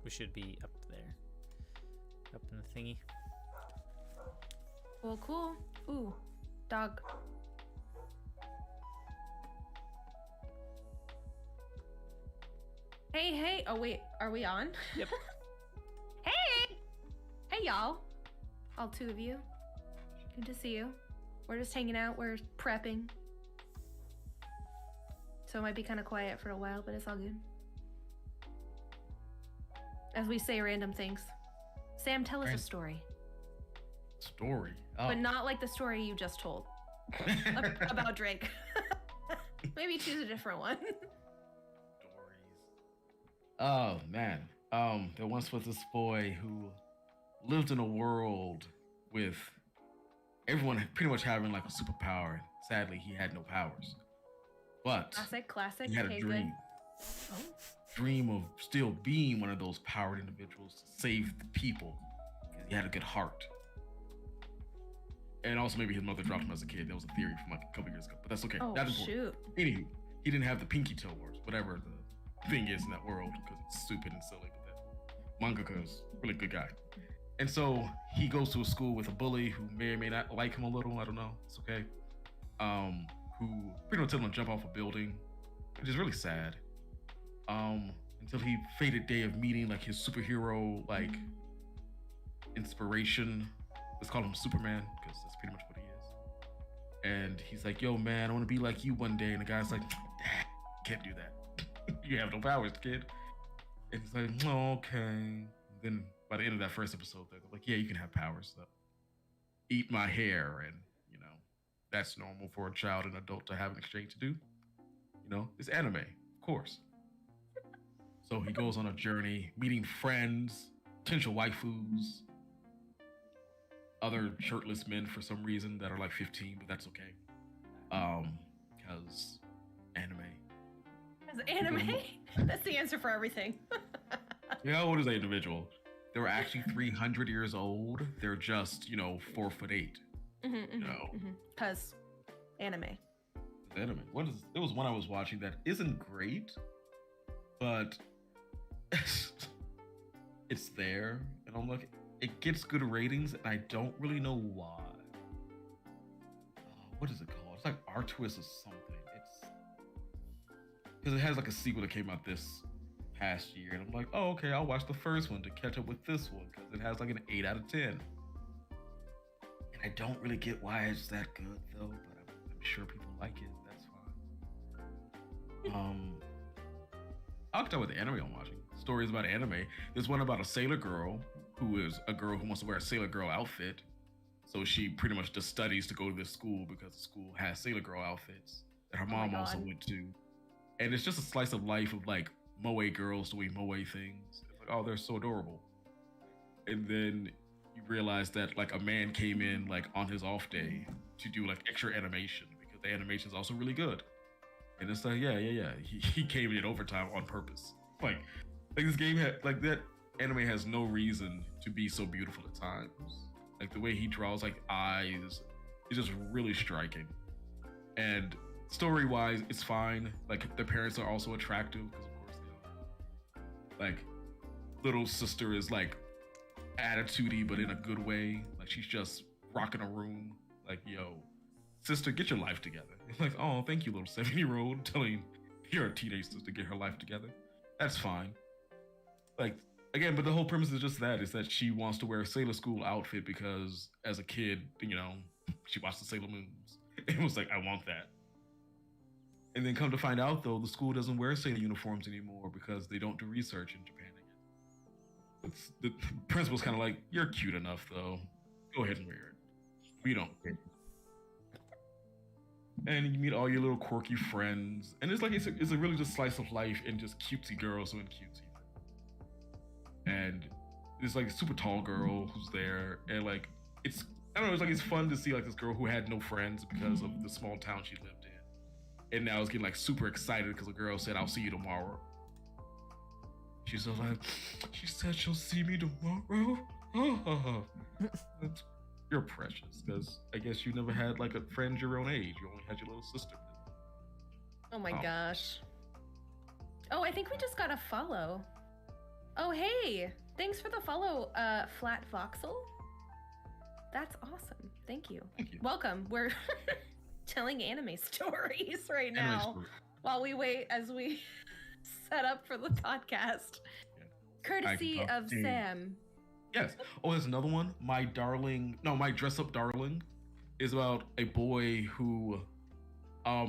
We should be up there. Up in the thingy. Well, cool. Ooh, dog. Hey. Oh, wait. Are we on? Yep. Hey! Hey, y'all. All two of you. Good to see you. We're just hanging out. We're prepping. So it might be kind of quiet for a while, but it's all good. As we say random things. Sam, tell us a story. Story? Oh. But not like the story you just told. About Drake. Maybe choose a different one. Stories. Oh, man. There once was this boy who lived in a world with everyone pretty much having like a superpower. Sadly, he had no powers. But Classic. he had a dream. Oh. Dream of still being one of those powered individuals to save the people. He had a good heart. And also maybe his mother dropped him as a kid. That was a theory from like a couple years ago. But that's okay. Oh, That's shoot. important. Anywho, he didn't have the pinky toe wars, whatever the thing is in that world, because it's stupid and silly. But that mangaka is a really good guy. And so he goes to a school with a bully who may or may not like him a little. I don't know. It's okay. Who pretty much told him to jump off a building, which is really sad. Until he fated day of meeting like his superhero like inspiration. Let's call him Superman, because that's pretty much what he is. And he's like, yo man, I want to be like you one day. And the guy's like, can't do that. You have no powers, kid. And he's like, oh, okay. And then by the end of that first episode, they're like, yeah, you can have powers. So eat my hair. And, you know, that's normal for a child and adult to have an exchange to do. You know, it's anime, of course. So he goes on a journey, meeting friends, potential waifus, other shirtless men for some reason that are like 15, but that's okay. Because anime. As anime? That's the answer for everything. Yeah, how old is that individual? They were actually 300 years old. They're just, 4'8". Because anime. It's anime. There was one I was watching that isn't great, but it's there, and I'm like, it gets good ratings, and I don't really know why. What is it called? It's like Artwist or something. It's because it has like a sequel that came out this past year, and I'm like, oh, okay, I'll watch the first one to catch up with this one because it has like an 8 out of 10. And I don't really get why it's that good though, but I'm sure people like it. That's fine. I'll talk about the anime I'm watching. Stories about anime. There's one about a sailor girl who is a girl who wants to wear a sailor girl outfit. So she pretty much just studies to go to this school because the school has sailor girl outfits that her mom also went to. And it's just a slice of life of like moe girls doing moe things. It's like, oh, they're so adorable. And then you realize that like a man came in like on his off day to do like extra animation because the animation is also really good. And it's like, yeah. He came in overtime on purpose. Like this game had like that anime has no reason to be so beautiful at times. Like the way he draws like eyes is just really striking. And story-wise, it's fine. Like the parents are also attractive because of course they are. Like little sister is like attitudey but in a good way. Like she's just rocking a room. Like, yo, sister, get your life together. Like, oh, thank you, little 7-year-old, telling your teenage sister to get her life together. That's fine. Like, again, but the whole premise is just that, is that she wants to wear a Sailor School outfit because as a kid, she watched the Sailor Moons. It was like, I want that. And then come to find out, though, the school doesn't wear Sailor uniforms anymore because they don't do research in Japan again. The principal's kind of like, you're cute enough, though. Go ahead and wear it. We don't care. And you meet all your little quirky friends. And it's like, it's a really just slice of life and just cutesy girls doing cutesy. And there's like a super tall girl who's there. And like, I don't know, it's fun to see like this girl who had no friends because of the small town she lived in. And now is getting like super excited because the girl said, I'll see you tomorrow. She's so like, she said she'll see me tomorrow. You're precious, because I guess you never had like a friend your own age. You only had your little sister. Oh my gosh. Oh, I think we just got a follow. Oh, hey! Thanks for the follow, Flat Voxel. That's awesome. Thank you. Thank you. Welcome. We're telling anime stories right Anime now story. while we wait as we set up for the podcast. Yeah. Courtesy of Dude. Sam. Yes. Oh, there's another one. My dress up darling is about a boy who, I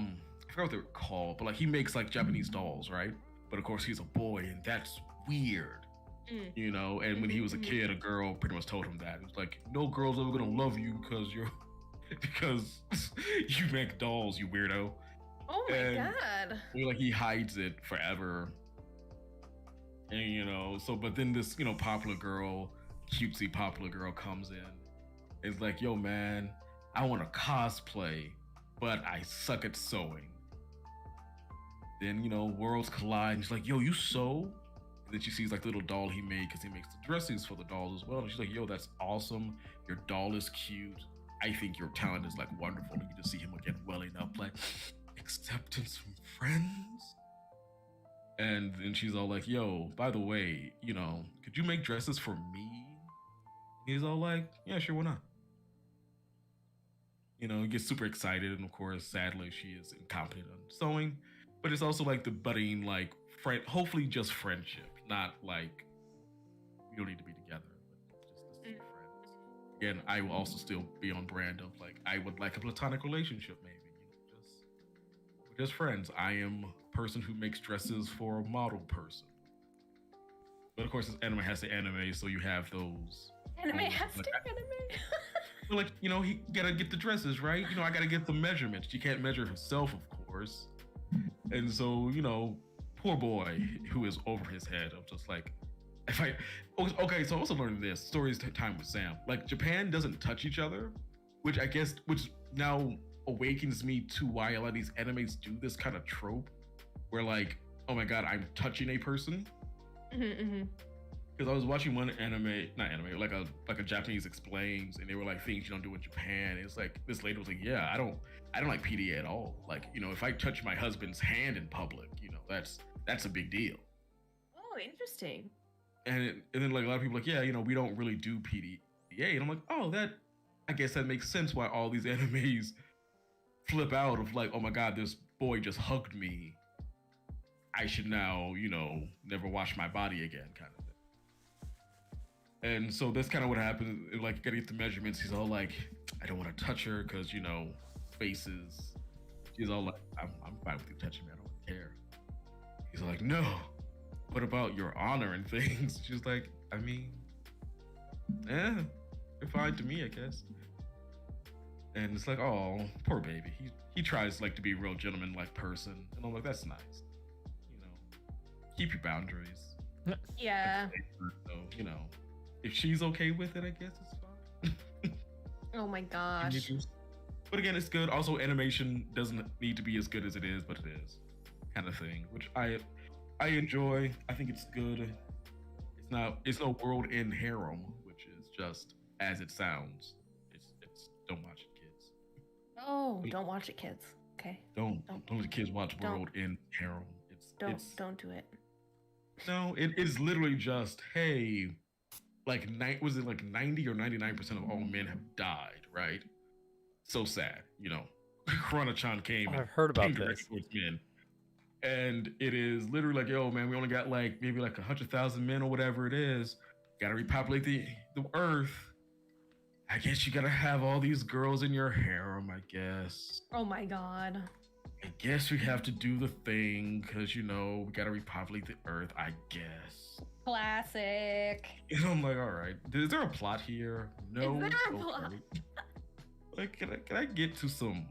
forgot what they're called, but like he makes like Japanese dolls, right? But of course he's a boy, and that's weird, you know. And when he was a kid, a girl pretty much told him that it was like, no girl's ever gonna love you because you make dolls, you weirdo. Oh my And god. like he hides it forever. And you know, so but then this, you know, cutesy popular girl comes in. It's like, yo man, I want to cosplay, but I suck at sewing. Then, you know, worlds collide and she's like, yo, you sew? And then she sees like the little doll he made because he makes the dressings for the dolls as well. And she's like, yo, that's awesome. Your doll is cute. I think your talent is like wonderful. And you just see him again welling up like, acceptance from friends? And then she's all like, yo, by the way, you know, could you make dresses for me? He's all like, yeah, sure, why not? You know, he gets super excited. And of course, sadly, she is incompetent on sewing. But it's also like the budding, like, hopefully just friendship. Not like, we don't need to be together. But just be friends. Again, I will also still be on brand of like, I would like a platonic relationship maybe. You know, just friends. I am a person who makes dresses for a model person. But of course, this anime has to anime, so you have those. Anime has like, to anime. But like, you know, he gotta get the dresses, right? You know, I gotta get the measurements. She can't measure herself, of course. And so, you know, poor boy who is over his head. I'm just like, okay, so I also learned this. Stories time with Sam. Like, Japan doesn't touch each other, which now awakens me to why a lot of these animes do this kind of trope where like, oh my god, I'm touching a person. Because I was watching one like a Japanese explains, and they were like things you don't do in Japan. It's like this lady was like, yeah, I don't like PDA at all. Like, you know, if I touch my husband's hand in public, you know, that's a big deal. Oh, interesting. And then like a lot of people are like, yeah, you know, we don't really do PDA, and I'm like, oh, I guess that makes sense why all these animes flip out of like, oh my god, this boy just hugged me. I should now, you know, never wash my body again, kind of thing. And so that's kind of what happens. Like, you gotta get the measurements. He's all like, I don't want to touch her because, you know, faces. She's all like, I'm fine with you touching me. I don't care. He's like, no. What about your honor and things? She's like, I mean, you're fine to me, I guess. And it's like, oh, poor baby. He tries like to be a real gentleman-like person, and I'm like, that's nice. You know, keep your boundaries. Yeah. So, you know, if she's okay with it, I guess it's fine. Oh my gosh. But again, it's good. Also, animation doesn't need to be as good as it is, but it is, kind of thing, which I enjoy. I think it's good. It's no world in harem, which is just as it sounds. It's don't watch it, kids. Oh, don't watch it, kids. Okay. Don't let the kids watch world in harem. Don't do it. No, it is literally just, hey, like 90 or 99% of all men have died, right? So sad, you know. Chrono-chan came. I've heard about this. Towards men. And it is literally like, yo, man, we only got like maybe like 100,000 men or whatever it is. Gotta repopulate the earth. I guess you gotta have all these girls in your harem, I guess. Oh my god. I guess we have to do the thing because, you know, we gotta repopulate the earth, I guess. Classic. And I'm like, all right, is there a plot here? No. Is there a plot? Like, can I get to some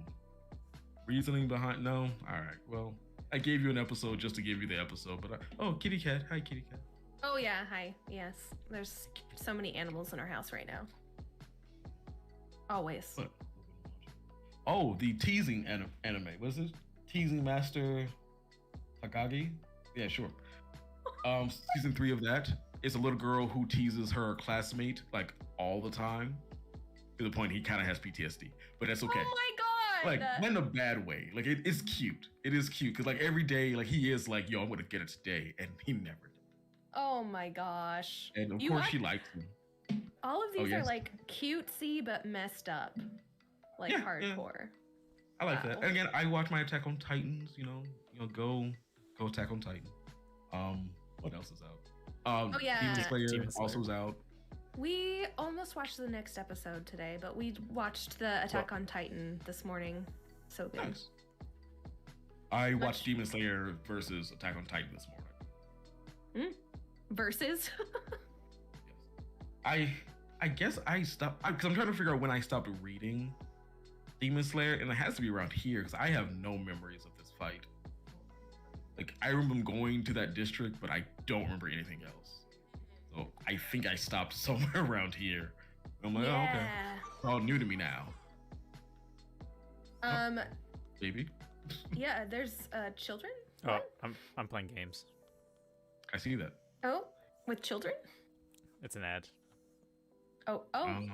reasoning behind? No. All right. Well, I gave you an episode just to give you the episode, but oh, kitty cat. Hi, kitty cat. Oh yeah, hi. Yes, there's so many animals in our house right now. Always. What? Oh, the teasing anime. What is this? Teasing Master Takagi? Yeah, sure. Season 3 of that. It's a little girl who teases her classmate like all the time, to the point he kind of has PTSD, but that's okay. Oh my god! Like, in a bad way. Like, it's cute. It is cute because like every day, like he is like, yo, I'm gonna get it today, and he never did. Oh my gosh. And of You course, act- she likes him. All of Oh, these are yes. like cutesy but messed up. Like Yeah, yeah. hardcore. I like that. Wow. And again, I watch my Attack on Titans. Go Attack on Titan. What else is out? Oh, yeah. Demon Slayer Demon Slayer. also is out. We almost watched the next episode today, but we watched the Attack on Titan this morning. So good. Nice. I Much- watched Demon Slayer versus Attack on Titan this morning. Versus. Yes. I guess I stopped because I'm trying to figure out when I stopped reading Demon Slayer, and it has to be around here because I have no memories of this fight. Like I remember them going to that district, but I don't remember anything else. So I think I stopped somewhere around here. I'm like, oh, okay. It's all new to me now. Maybe. Yeah, there's children. Oh, I'm playing games. I see that. Oh, with children? It's an ad. Oh,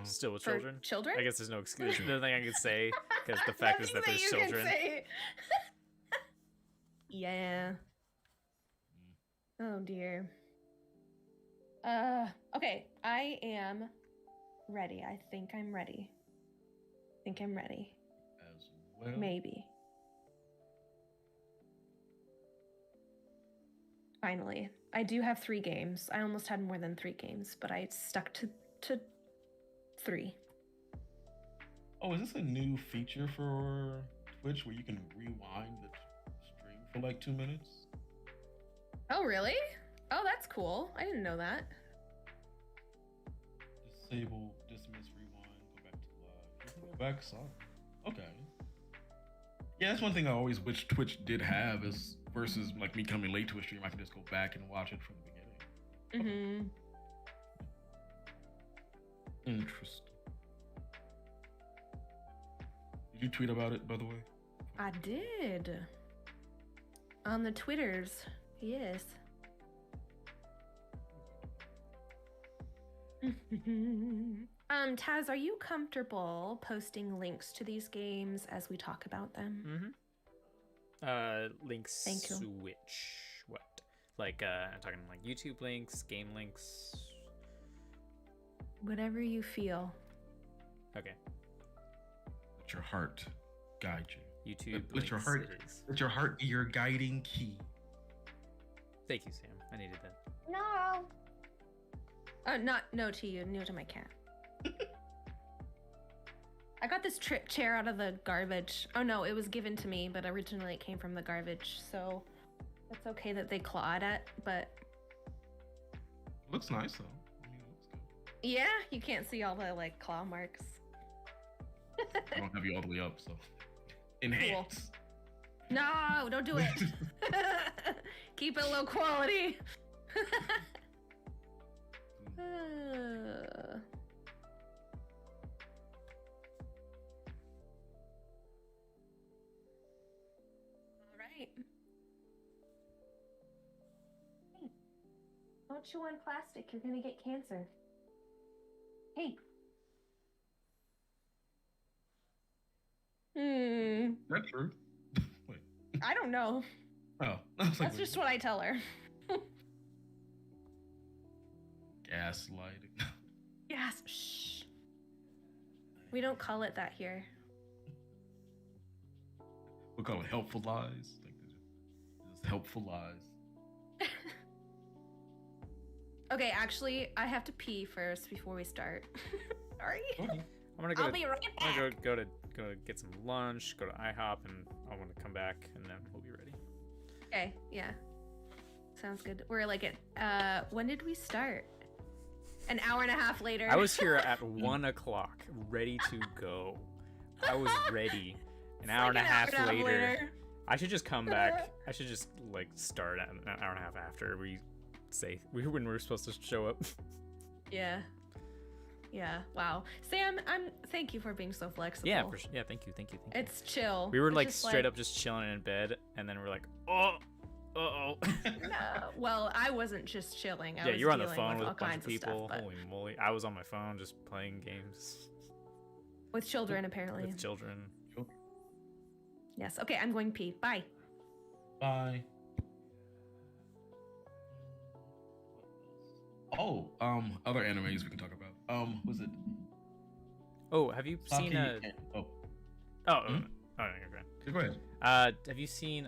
Still with for children. children? I guess there's no excuse. Nothing I can say because the fact is that Nothing there's you can children. say. Yeah. Oh dear. Okay, I am ready. I think I'm ready. As Well, Maybe. Finally. I do have 3 games. I almost had more than 3 games, but I stuck to 3. oh, is this a new feature for Twitch where you can rewind the stream for like 2 minutes? Oh, really? Oh, that's cool. I didn't know that. Disable, dismiss, rewind, go back to live. You can go back, sorry. Okay. Yeah, that's one thing I always wish Twitch did have is versus like me coming late to a stream, I can just go back and watch it from the beginning. Interesting. Did you tweet about it, by the way? I did. On the Twitters. Yes. Taz, are you comfortable posting links to these games as we talk about them? Links. Thank you. Which what? Like I'm talking like YouTube links, game links. Whatever you feel. Okay. Let your heart guide you. YouTube. Let your links heart. it is. Let your heart be your guiding key. Thank you, Sam. I needed that. No. Not no to you, no to my cat. I got this chair out of the garbage. Oh no, it was given to me, but originally it came from the garbage, so it's okay that they clawed it, but Looks nice though. I mean, it looks good. yeah, you can't see all the like claw marks. I don't have you all the way up, so enhance. No, don't do it. Keep it low quality. All right. Hey, don't chew on plastic. You're gonna get cancer. Hey. That's true. Wait. I don't know. Oh, I was like, That's wait, just what I tell her. gaslighting. Yes. Shh. We don't call it that here. We call it helpful lies. Like just helpful lies. Okay, actually, I have to pee first before we start. Sorry. Okay. I'm gonna go. I'll be right I'm back. gonna go to get some lunch. Go to IHOP, and I want to come back, and then we'll be ready. Okay, yeah. Sounds good. We're like at, when did we start? An hour and a half later. I was here at 1 o'clock, ready to go. I was ready. An hour and a half later. I should just come back. I should just like start at an hour and a half after we say when we're supposed to show up. Yeah. Yeah. Wow. Sam, thank you for being so flexible. Yeah, for sure. Yeah, thank you. It's chill. We were It's like just straight up just chilling in bed, and then we're like, oh. No. Well, I wasn't just chilling. I Yeah, was you were on the dealing phone with all a bunch kinds of people. stuff, but Holy moly. I was on my phone just playing games with children, apparently. with children. Yes. Okay, I'm going pee. Bye. Bye. Oh, other animes we can talk about. Was it Oh, have you Saki? seen Oh, Oh, hmm? oh, you're good. Yeah, go ahead. Have you seen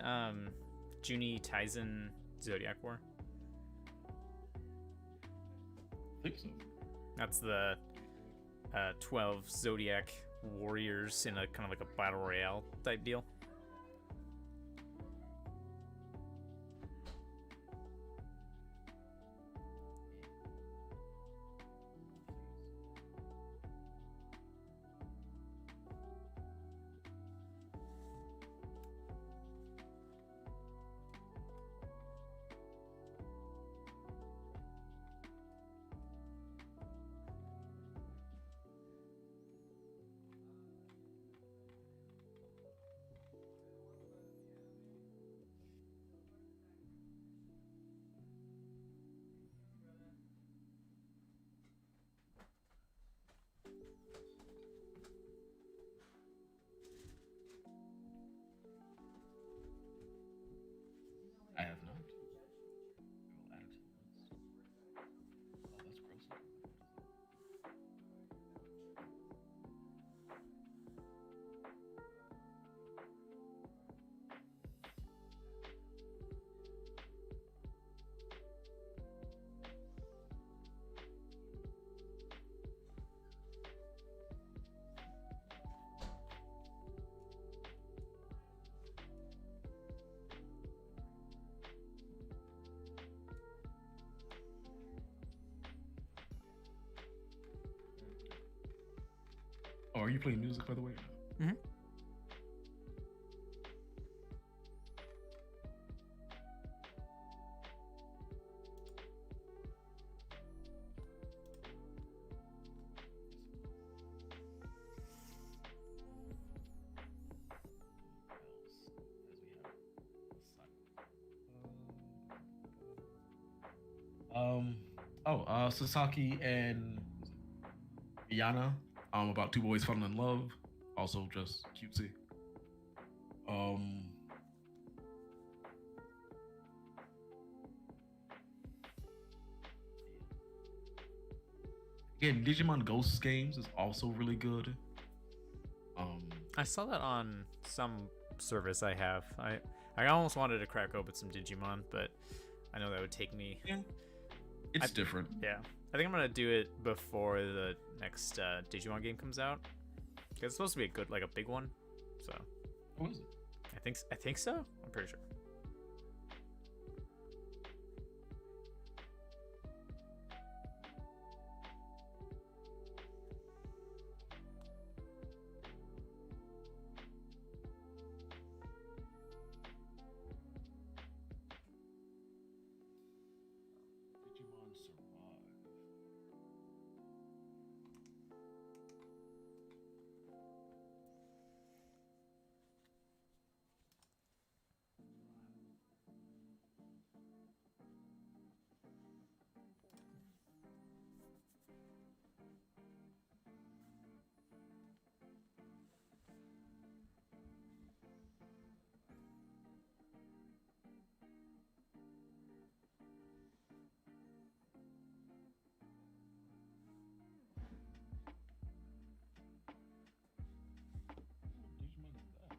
Juni Taisen Zodiac War? I think so. That's the 12 Zodiac warriors in a kind of like a battle royale type deal. I have not. I will add it to the list. Oh, that's gross. Oh, are you playing music, by the way? Mm-hmm. Sasaki and Yana. About two boys falling in love. Also just cutesy. Um, Again, Digimon Ghosts games is also really good. I saw that on some service I have. I almost wanted to crack open some Digimon, but I know that would take me. Yeah, it's different. Yeah, I think I'm gonna do it before the next Digimon game comes out. 'Cause it's supposed to be a good, like a big one. So. What is it? I think so. I'm pretty sure. Digimon Survive. Digimon is that?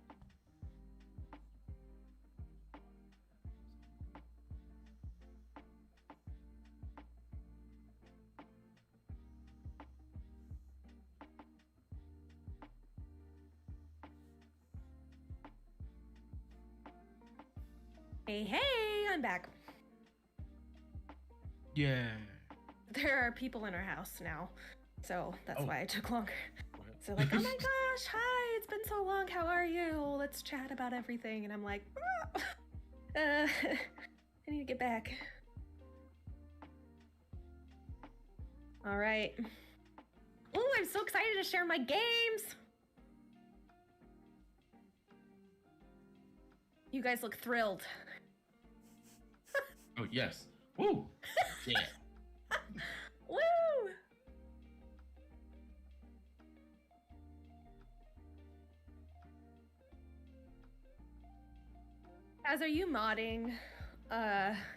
Hey, I'm back. Yeah. There are people in our house now, so that's Oh. why it took longer. Go ahead. So like, oh my gosh, hi, it's been so long. How are you? Let's chat about everything. And I'm like, I need to get back. All right. Ooh, I'm so excited to share my games. You guys look thrilled. Oh yes. Woo. Yeah. Woo! As are you modding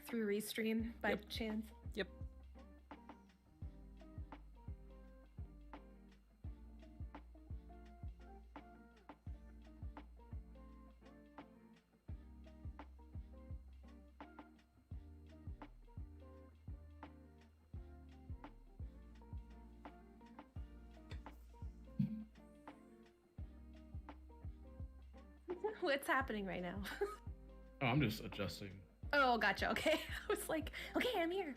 through Restream by Yep. chance? Yep. What's happening right now? Oh, I'm just adjusting. Oh, gotcha. Okay. I was like, okay, I'm here.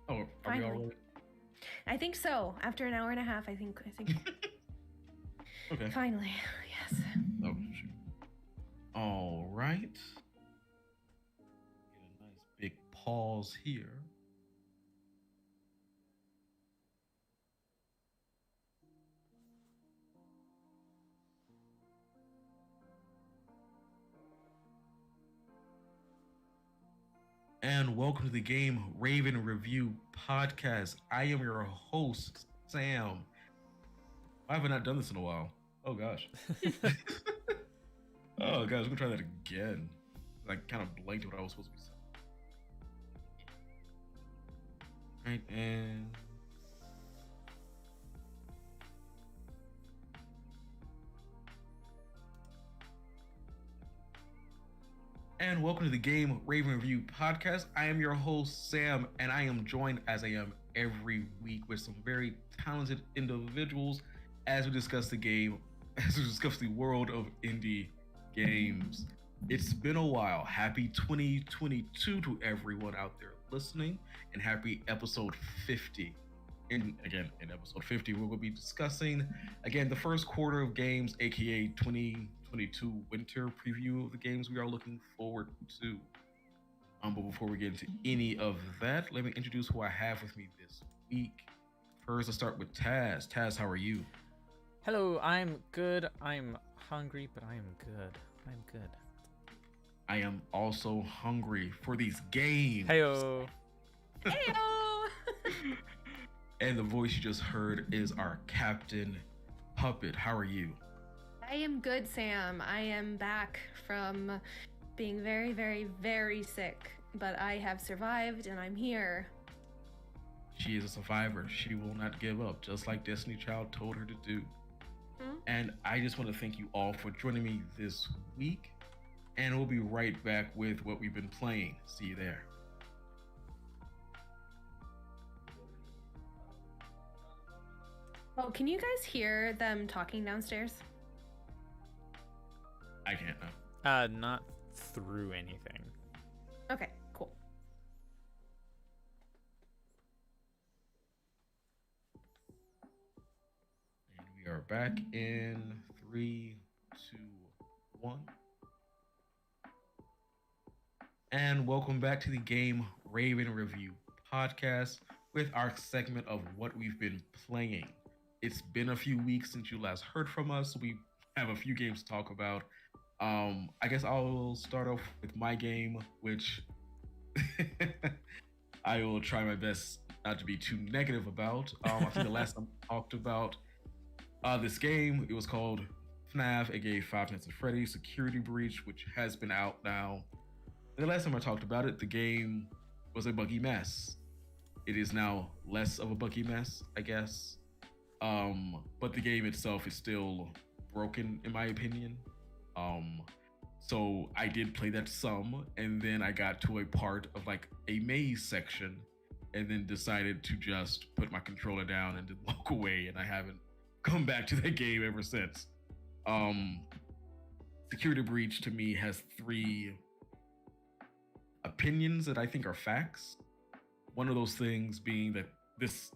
Oh, are we Finally. all ready? I think so. After an hour and a half, I think. Okay. Finally, yes. Oh, shoot. All right. Get a nice big pause here. And welcome to the Game Raven Review Podcast. I am your host, Sam. Why have I not done this in a while? Oh gosh. Oh gosh, we're gonna try that again. I kind of blanked what I was supposed to be saying. Right, and welcome to the Game Raven Review Podcast. I am your host, Sam, and I am joined, as I am every week, with some very talented individuals as we discuss the game, as we discuss the world of indie games. It's been a while. Happy 2022 to everyone out there listening, and happy episode 50. In episode 50, we're going to be discussing, again, the first quarter of games, aka 2022 winter preview of the games we are looking forward to. But before we get into any of that, let me introduce who I have with me this week. First, let's start with Taz. Taz, how are you? Hello, I'm good. I'm hungry, but I am good. I'm good. I am also hungry for these games. Heyo. Heyo! And the voice you just heard is our Captain Puppet. How are you? I am good, Sam. I am back from being very, very, very sick, but I have survived and I'm here. She is a survivor. She will not give up, just like Destiny Child told her to do. And I just want to thank you all for joining me this week. And we'll be right back with what we've been playing. See you there. Oh, can you guys hear them talking downstairs? I can't know. Not through anything. Okay, cool. And we are back in 3, 2, 1. And welcome back to the Game Raven Review Podcast with our segment of what we've been playing. It's been a few weeks since you last heard from us. We have a few games to talk about. I guess I'll start off with my game, which I will try my best not to be too negative about. I think the last time I talked about this game, it was called FNAF, aka Five Nights at Freddy's Security Breach, which has been out now. And the last time I talked about it, the game was a buggy mess. It is now less of a buggy mess, I guess. But the game itself is still broken, in my opinion. So I did play that some, and then I got to a part of like a maze section, and then decided to just put my controller down and just walk away, and I haven't come back to that game ever since. Security Breach to me has 3 opinions that I think are facts. One of those things being that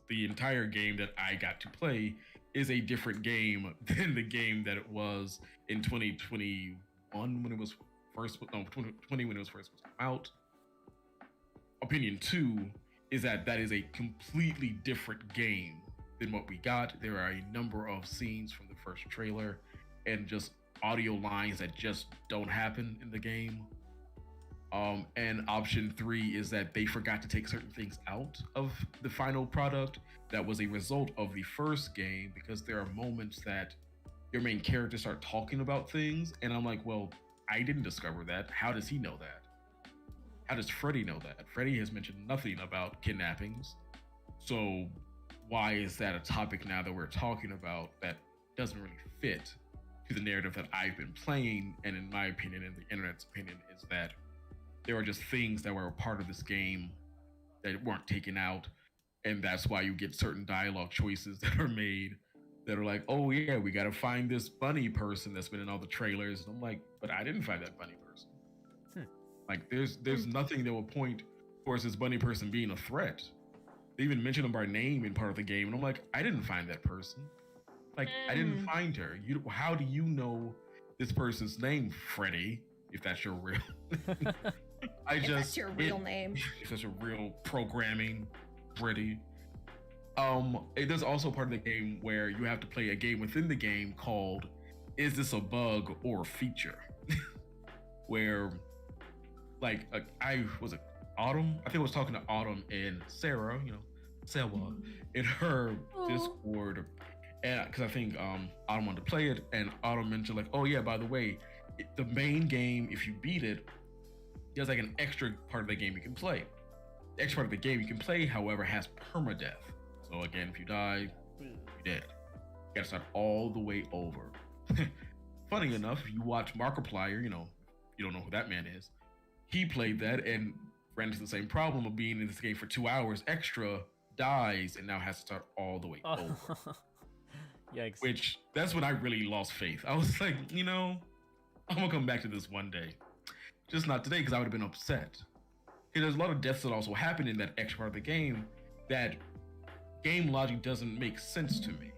the entire game that I got to play is a different game than the game that it was in 2021 when it was first, 2020 when it was first come out. Opinion 2 is that is a completely different game than what we got. There are a number of scenes from the first trailer and just audio lines that just don't happen in the game. And option 3 is that they forgot to take certain things out of the final product that was a result of the first game, because there are moments that your main characters start talking about things, and I'm like, well, I didn't discover that. How does he know that? How does Freddy know that? Freddy has mentioned nothing about kidnappings. So why is that a topic now that we're talking about that doesn't really fit to the narrative that I've been playing? And in my opinion, and the internet's opinion, is that there are just things that were a part of this game that weren't taken out, and that's why you get certain dialogue choices that are made that are like, oh yeah, we gotta find this bunny person that's been in all the trailers. And I'm like, but I didn't find that bunny person. Hmm. Like there's nothing that will point towards this bunny person being a threat. They even mention them by name in part of the game, and I'm like, I didn't find that person. Like I didn't find her. How do you know this person's name, Freddy? If that's your real, That's your real name. If that's your real programming, Freddy. There's also part of the game where you have to play a game within the game called "Is This a Bug or a Feature?" Where, like, I was it Autumn. I think I was talking to Autumn and Sarah. Sarah in her Discord, and because I think Autumn wanted to play it, and Autumn mentioned like, oh yeah, by the way, the main game, if you beat it, there's like an extra part of the game you can play. The extra part of the game you can play, however, has permadeath. So again, if you die, you're dead. You gotta start all the way over. Funny enough, if you watch Markiplier, you don't know who that man is. He played that and ran into the same problem of being in this game for 2 hours extra, dies, and now has to start all the way over. Yikes. Which, that's when I really lost faith. I was like, I'm gonna come back to this one day. Just not today, because I would have been upset. There's a lot of deaths that also happen in that extra part of the game that game logic doesn't make sense to me.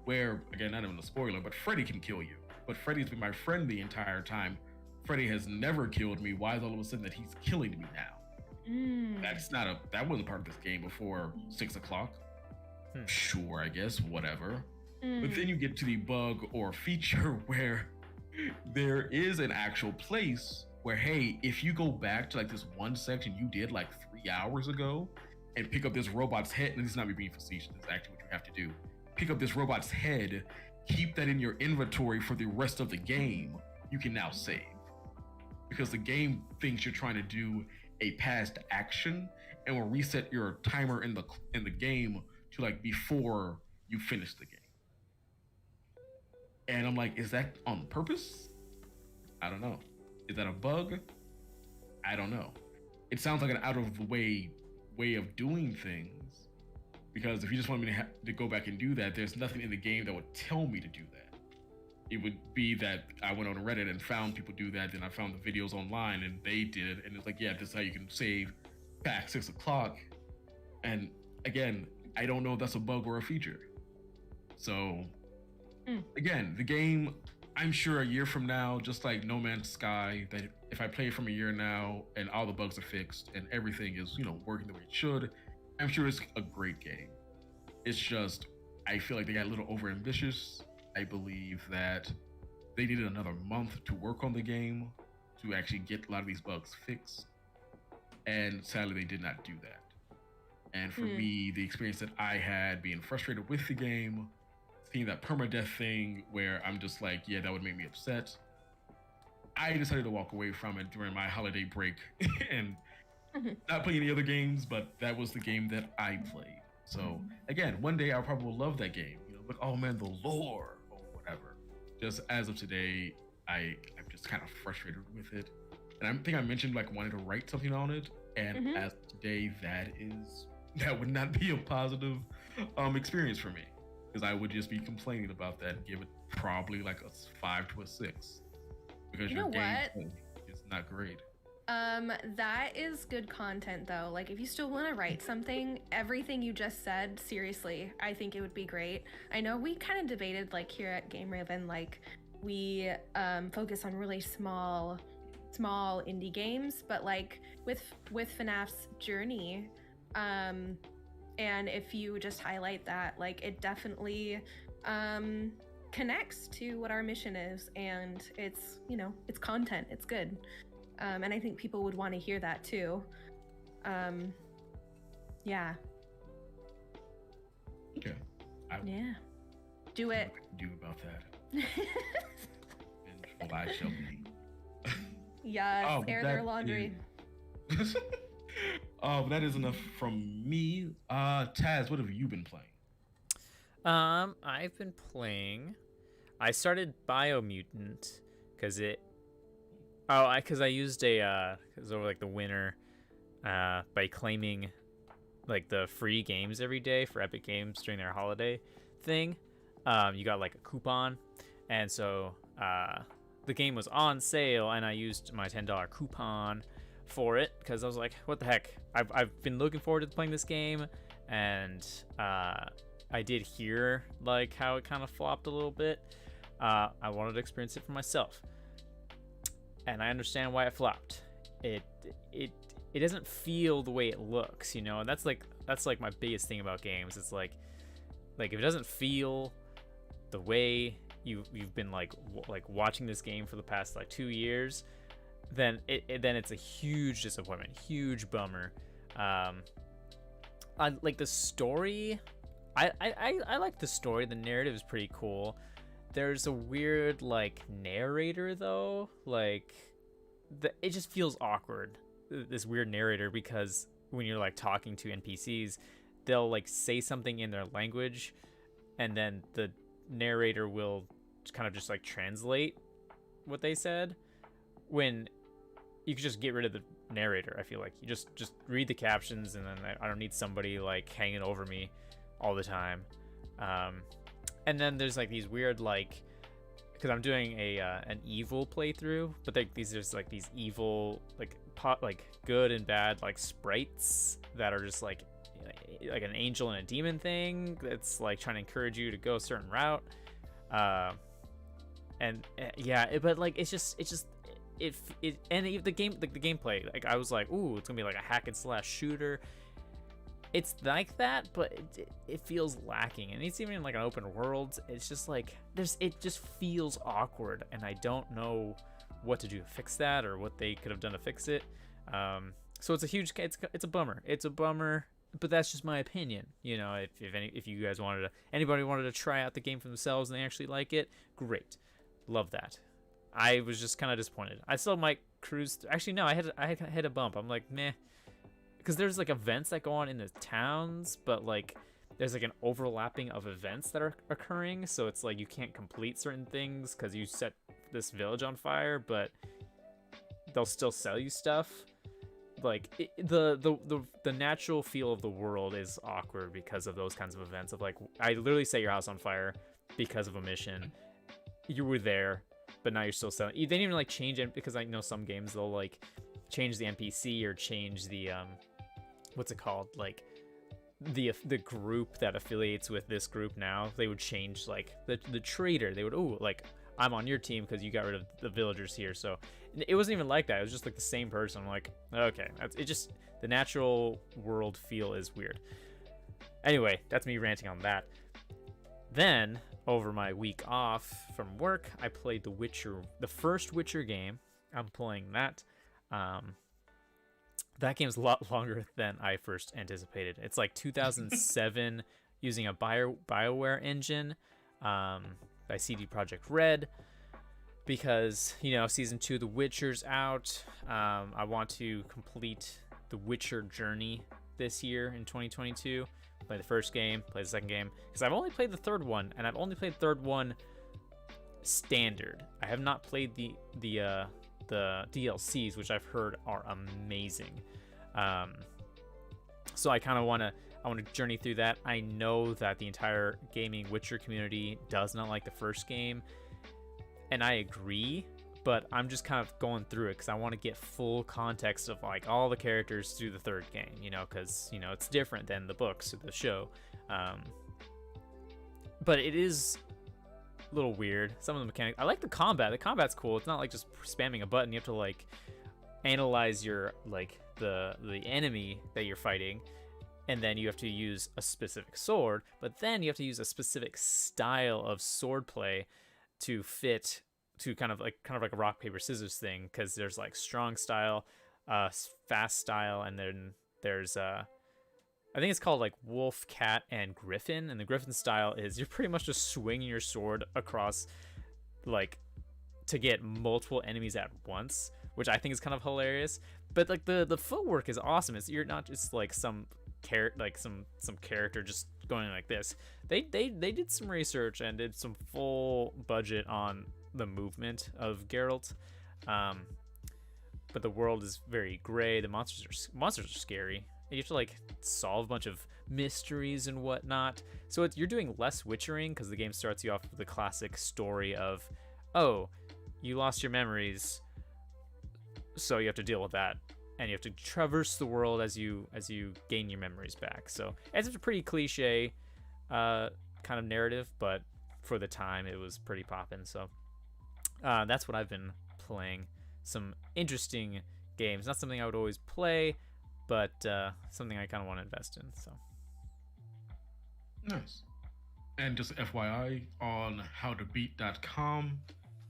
Where, again, not even a spoiler, but Freddy can kill you. But Freddy's been my friend the entire time. Freddy has never killed me. Why is all of a sudden that he's killing me now? That wasn't part of this game before 6 o'clock. Sure, I guess, whatever. But then you get to the bug or feature where there is an actual place where, hey, if you go back to like this one section you did like 3 hours ago and pick up this robot's head, and this is not me being facetious, this is actually what you have to do. Pick up this robot's head, keep that in your inventory for the rest of the game, you can now save. Because the game thinks you're trying to do a past action and will reset your timer in the game to like before you finish the game. And I'm like, is that on purpose? I don't know. Is that a bug? I don't know. It sounds like an out of the way of doing things, because if you just want me to go back and do that, there's nothing in the game that would tell me to do that. It would be that I went on Reddit and found people do that, then I found the videos online and they did it, and it's like, yeah, this is how you can save back 6 o'clock. And again, I don't know if that's a bug or a feature. So again, the game, I'm sure a year from now, just like No Man's Sky, that if I play it from a year now and all the bugs are fixed and everything is, working the way it should, I'm sure it's a great game. It's just, I feel like they got a little over ambitious. I believe that they needed another month to work on the game to actually get a lot of these bugs fixed. And sadly, they did not do that. And for me, the experience that I had being frustrated with the game, seeing that permadeath thing where I'm just like, yeah, that would make me upset. I decided to walk away from it during my holiday break and not play any other games, but that was the game that I played. So again, one day I'll probably love that game, but oh man, the lore or whatever. Just as of today, I'm just kind of frustrated with it. And I think I mentioned like wanting to write something on it. And as of today, that would not be a positive experience for me. Because I would just be complaining about that and give it probably like a 5 to a 6. Because your game is not great. That is good content though. Like if you still want to write something, everything you just said, seriously, I think it would be great. I know we kind of debated like here at Game Raven, like we focus on really small indie games, but like with FNAF's journey, and if you just highlight that, like it definitely connects to what our mission is, and it's it's content, it's good. And I think people would want to hear that too. Yeah. Okay. Yeah. Do it. What I can do about that. And what I shall be. Yes, air their laundry. That is enough from me. Taz, what have you been playing? I've been playing. I started Biomutant because I used because over like the winter, by claiming like the free games every day for Epic Games during their holiday thing. you got like a coupon, and so the game was on sale, and I used my $10 coupon for it because I was like, what the heck? I've been looking forward to playing this game, and I did hear like how it kind of flopped a little bit. I wanted to experience it for myself, and I understand why it flopped. It doesn't feel the way it looks, you know, and that's like my biggest thing about games. It's like if it doesn't feel the way you've been like watching this game for the past like 2 years, then it's a huge disappointment, huge bummer. I like the story. I like the story. The narrative is pretty cool. There's a weird like narrator though, like it just feels awkward, this weird narrator, because when you're like talking to NPCs, they'll like say something in their language, and then the narrator will kind of just like translate what they said, when you could just get rid of the narrator. I feel like you just read the captions, and then I don't need somebody like hanging over me all the time. And then there's like these weird like, because I'm doing an evil playthrough, but there's like these evil like good and bad like sprites that are just like an angel and a demon thing that's like trying to encourage you to go a certain route. But like it's just and the gameplay, like I was like, ooh, it's gonna be like a hack and slash shooter. It's like that, but it feels lacking, and it's even like an open world. It's just like it just feels awkward, and I don't know what to do to fix that, or what they could have done to fix it. So it's a bummer, but that's just my opinion. You know, if you guys anybody wanted to try out the game for themselves and they actually like it, great, love that. I was just kind of disappointed. I still might cruise. Actually, no, I hit a bump. I'm like, meh. Because there's like events that go on in the towns, but like there's like an overlapping of events that are occurring, so it's like you can't complete certain things because you set this village on fire, but they'll still sell you stuff. Like the natural feel of the world is awkward because of those kinds of events. Of like, I literally set your house on fire because of a mission. You were there, but now you're still selling. They didn't even like change it, because I know some games they'll like change the NPC or change the what's it called, like the group that affiliates with this group. Now they would change like the trader. They would, oh, like I'm on your team because you got rid of the villagers here. So it wasn't even like that. It was just like the same person. I'm like, okay, it just, the natural world feel is weird. Anyway, that's me ranting on that. Then over my week off from work, I played the first Witcher game. I'm playing that. That game's a lot longer than I first anticipated. It's like 2007 using a BioWare engine by CD Projekt Red, because, you know, season 2 The Witcher's out. I want to complete the Witcher journey this year in 2022. Play the first game, play the second game, because I've only played the third one, and I've only played the third one standard. I have not played the DLCs, which I've heard are amazing. So I kind of want to journey through that. I know that the entire gaming Witcher community does not like the first game, and I agree, but I'm just kind of going through it because I want to get full context of like all the characters through the third game, you know, because, you know, it's different than the books or the show. But it is a little weird. Some of the mechanics, I like the combat. The combat's cool. It's not like just spamming a button. You have to like analyze your like the enemy that you're fighting, and then you have to use a specific sword, but then you have to use a specific style of swordplay to fit to kind of like a rock paper scissors thing, because there's like strong style, fast style, and then there's I think it's called like wolf, cat, and griffin. And the griffin style is you're pretty much just swinging your sword across, like, to get multiple enemies at once, which I think is kind of hilarious. But like the footwork is awesome. You're not just like some character just going like this. They did some research and did some full budget on the movement of Geralt. But the world is very gray. The monsters are scary. you have to like solve a bunch of mysteries and whatnot. So you're doing less witchering because the game starts you off with the classic story of, oh, you lost your memories, so you have to deal with that, and you have to traverse the world as you gain your memories back. So it's a pretty cliche kind of narrative, but for the time it was pretty poppin'. So that's what I've been playing. Some interesting games. Not something I would always play, but something I kind of want to invest in. So nice. And just FYI, on howtobeat.com,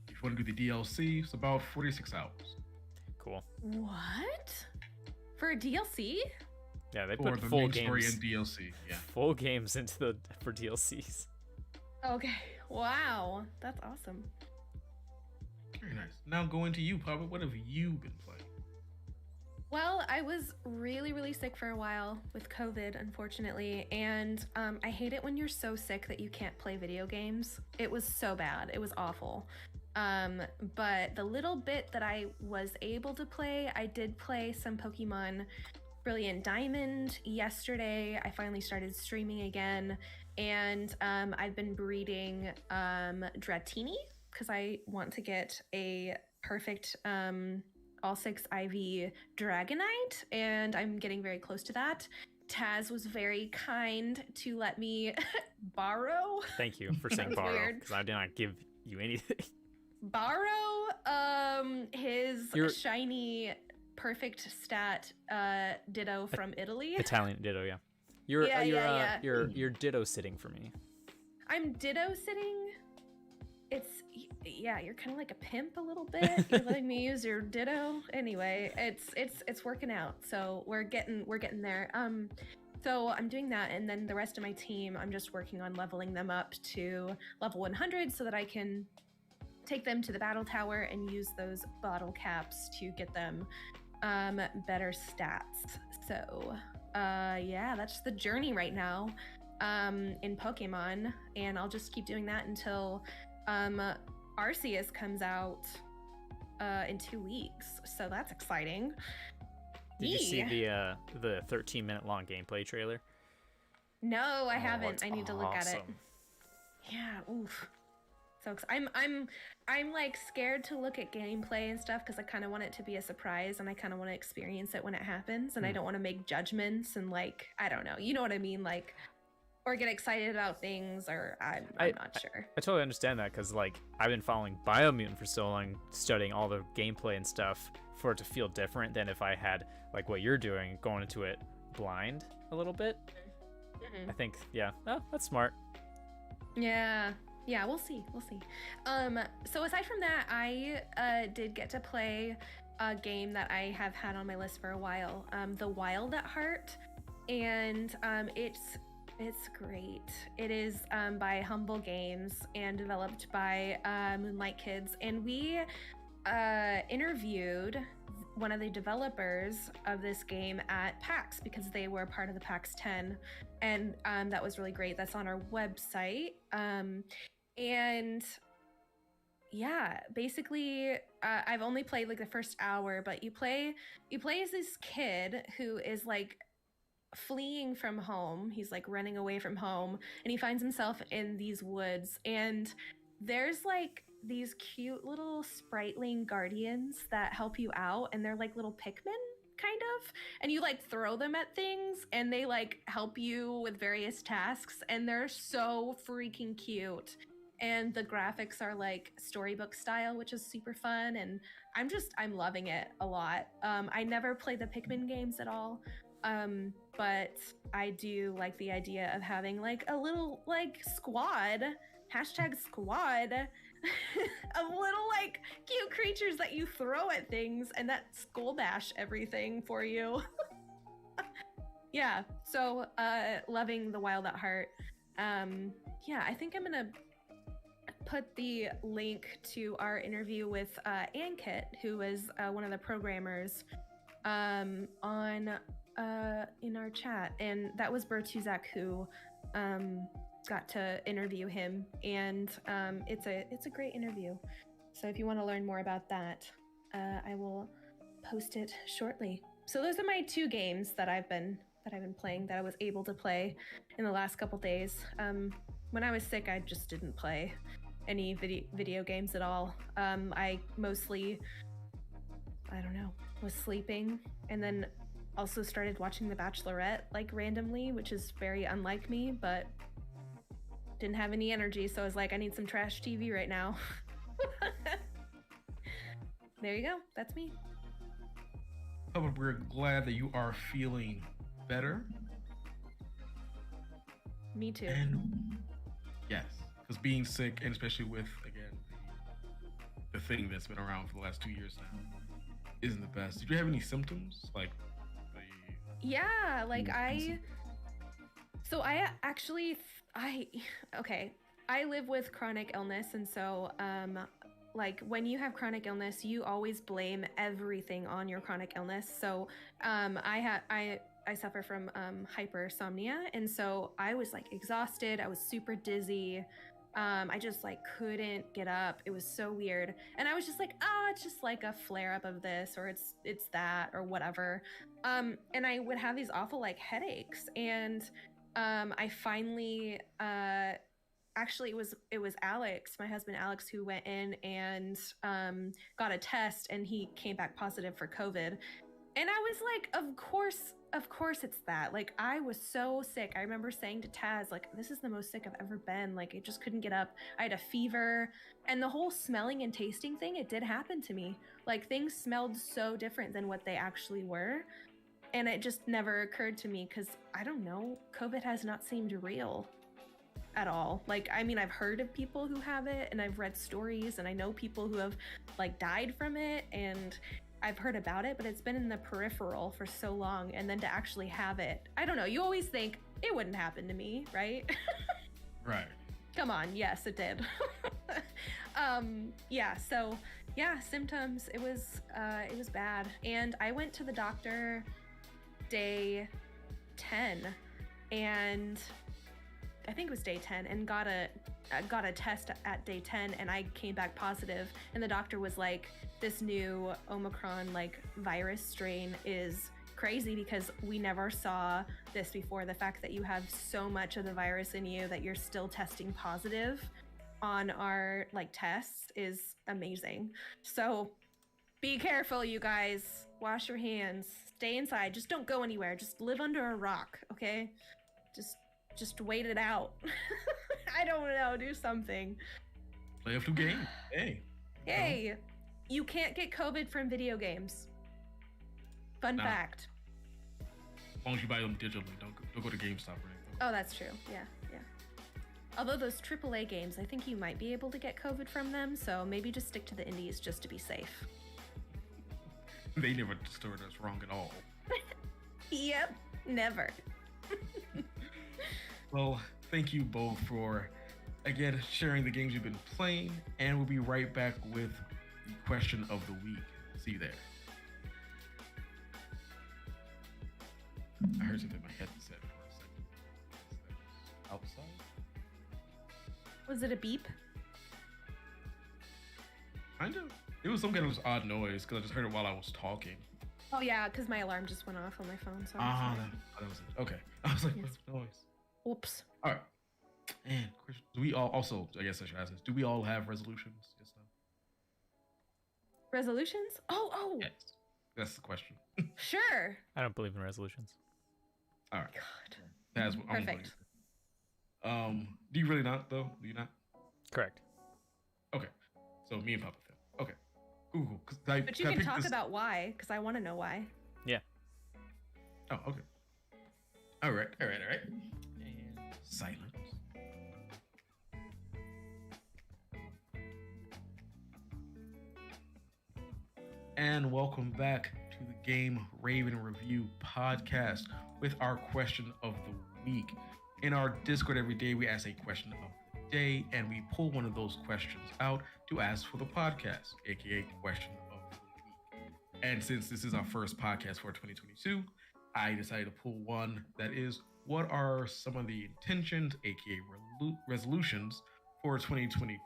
if you want to do the DLC, it's about 46 hours. Cool. What? For a DLC? Yeah, they For put the full main story games and DLC. Yeah. full games into for DLCs. Okay. Wow. That's awesome. Very nice. Now going to you, Papa. What have you been playing? Well, I was really, really sick for a while with COVID, unfortunately, and I hate it when you're so sick that you can't play video games. It was so bad. It was awful. But the little bit that I was able to play, I did play some Pokemon Brilliant Diamond yesterday. I finally started streaming again, and I've been breeding Dratini because I want to get a perfect all 6 IV Dragonite, and I'm getting very close to that. Taz was very kind to let me borrow. Thank you for saying That's borrow, weird. because I did not give you anything. Borrow his shiny perfect stat Ditto from Italy. Italian Ditto, yeah. You're Ditto sitting for me. I'm Ditto sitting. You're kind of like a pimp a little bit. You're letting me use your Ditto. Anyway, it's working out. So we're getting there. So I'm doing that, and then the rest of my team, I'm just working on leveling them up to level 100 so that I can take them to the battle tower and use those bottle caps to get them better stats. So that's the journey right now in Pokemon, and I'll just keep doing that until Arceus comes out in 2 weeks, so that's exciting. Did you see the 13-minute long gameplay trailer? No, I haven't. I need to look at it. Awesome. Yeah, oof. So I'm like scared to look at gameplay and stuff because I kind of want it to be a surprise, and I kind of want to experience it when it happens, and I don't want to make judgments and like, I don't know, you know what I mean, like, or get excited about things, or I'm not sure. I totally understand that, because like I've been following Biomutant for so long, studying all the gameplay and stuff, for it to feel different than if I had like what you're doing, going into it blind a little bit. I think, yeah, that's smart. Yeah, we'll see. So aside from that, I did get to play a game that I have had on my list for a while, The Wild at Heart, and it's great. It is by Humble Games and developed by Moonlight Kids, and we interviewed one of the developers of this game at PAX because they were part of the PAX 10, and that was really great. That's on our website. And yeah, basically, I've only played like the first hour, but you play as this kid who is like fleeing from home. He's like running away from home, and he finds himself in these woods, and there's like these cute little spriteling guardians that help you out, and they're like little Pikmin kind of, and you like throw them at things and they like help you with various tasks, and they're so freaking cute, and the graphics are like storybook style, which is super fun, and I'm loving it a lot. I never played the Pikmin games at all, but I do like the idea of having like a little like squad, #squad, of little like cute creatures that you throw at things and that skull bash everything for you. Yeah, so loving The Wild at Heart. I think I'm gonna put the link to our interview with Ankit, who is one of the programmers, on in our chat, and that was Bertuzak who got to interview him, and it's a great interview. So if you want to learn more about that, I will post it shortly. So those are my 2 games that I've been that I've been playing that I was able to play in the last couple days. When I was sick, I just didn't play any video games at all. I mostly, I don't know, was sleeping, and then also started watching The Bachelorette like randomly, which is very unlike me, but didn't have any energy, so I was like, I need some trash TV right now. There you go. That's me. Oh, we're glad that you are feeling better. Me too. And yes, because being sick, and especially with, again, the thing that's been around for the last 2 years now, isn't the best. Did you have any symptoms? Like, yeah, like I live with chronic illness, and so like when you have chronic illness, you always blame everything on your chronic illness. So I suffer from hypersomnia, and so I was like exhausted. I was super dizzy. I just like couldn't get up. It was so weird, and I was just like, it's just like a flare up of this, or it's that, or whatever. And I would have these awful like headaches, and I finally actually it was Alex, my husband Alex, who went in and got a test, and he came back positive for COVID. And I was like, of course it's that. Like, I was so sick. I remember saying to Taz, like, this is the most sick I've ever been. Like, I just couldn't get up. I had a fever, and the whole smelling and tasting thing, it did happen to me. Like, things smelled so different than what they actually were. And it just never occurred to me because, I don't know, COVID has not seemed real at all. Like, I mean, I've heard of people who have it, and I've read stories, and I know people who have like died from it, and I've heard about it, but it's been in the peripheral for so long, and then to actually have it, I don't know, you always think it wouldn't happen to me, right? Right. Come on, yes, it did. Symptoms, it was bad. And I went to the doctor day 10, and I think it was day 10, and got a test at day 10, and I came back positive, and the doctor was like, this new Omicron like virus strain is crazy because we never saw this before. The fact that you have so much of the virus in you that you're still testing positive on our like tests is amazing. So be careful, you guys. Wash your hands, stay inside, just don't go anywhere, just live under a rock, okay? Just wait it out. I don't know, do something. Play a few games. Hey. You can't get COVID from video games. Fun fact. As long as you buy them digitally, don't go to GameStop or anything. Oh, that's true. Yeah. Although those AAA games, I think you might be able to get COVID from them, so maybe just stick to the indies just to be safe. They never stored us wrong at all. Yep, never. Well, thank you both for, again, sharing the games you've been playing, and we'll be right back with the question of the week. See you there. I heard something in my headset for a second. That was outside? Was it a beep? Kind of. It was some kind of odd noise because I just heard it while I was talking. Oh yeah, because my alarm just went off on my phone. So that was it. Okay. I was like, what's the noise? Whoops. All right. And do we all also, I guess I should ask this, do we all have resolutions just now? Resolutions? Oh. Yes. That's the question. Sure. I don't believe in resolutions. All right. God. That's what Perfect. Do you really not, though? Do you not? Correct. Okay. So me and Papa then. Okay. Cool. But you can talk about why, because I want to know why. Yeah. Oh, okay. All right. And silence. And welcome back to the Game Raven Review podcast with our question of the week. In our Discord every day, we ask a question of the day, and we pull one of those questions out to ask for the podcast, aka question of the week. And since this is our first podcast for 2022, I decided to pull one that is, what are some of the intentions, aka resolutions, for 2022?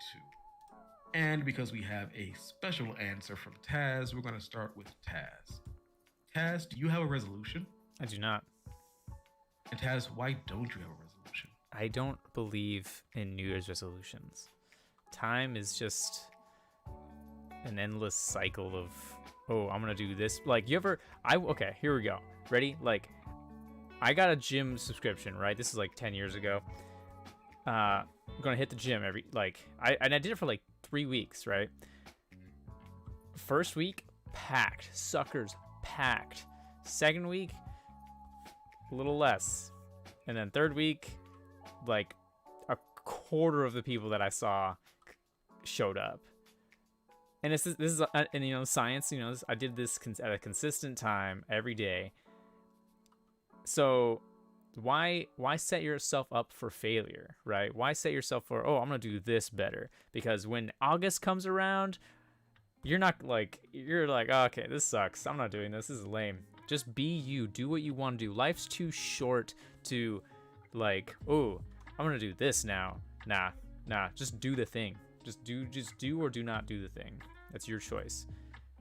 And because we have a special answer from Taz, we're going to start with Taz. Taz, do you have a resolution? I do not. And Taz, why don't you have a resolution? I don't believe in New Year's resolutions. Time is just an endless cycle of, oh, I'm gonna do this. Like, okay, here we go. Ready? Like, I got a gym subscription, right? This is like 10 years ago. I'm gonna hit the gym I did it for like 3 weeks, right? First week, packed. Suckers, packed. Second week, a little less. And then third week, like a quarter of the people that I saw showed up. And this is and science, I did this at a consistent time every day. So why set yourself up for failure, right? Why set yourself for, oh, I'm gonna do this better? Because when August comes around, you're like, oh, okay, this sucks, I'm not doing this is lame. Just be you. Do what you want to do. Life's too short to like, oh, I'm gonna do this now. Nah, just do the thing. Just do or do not do the thing. That's your choice.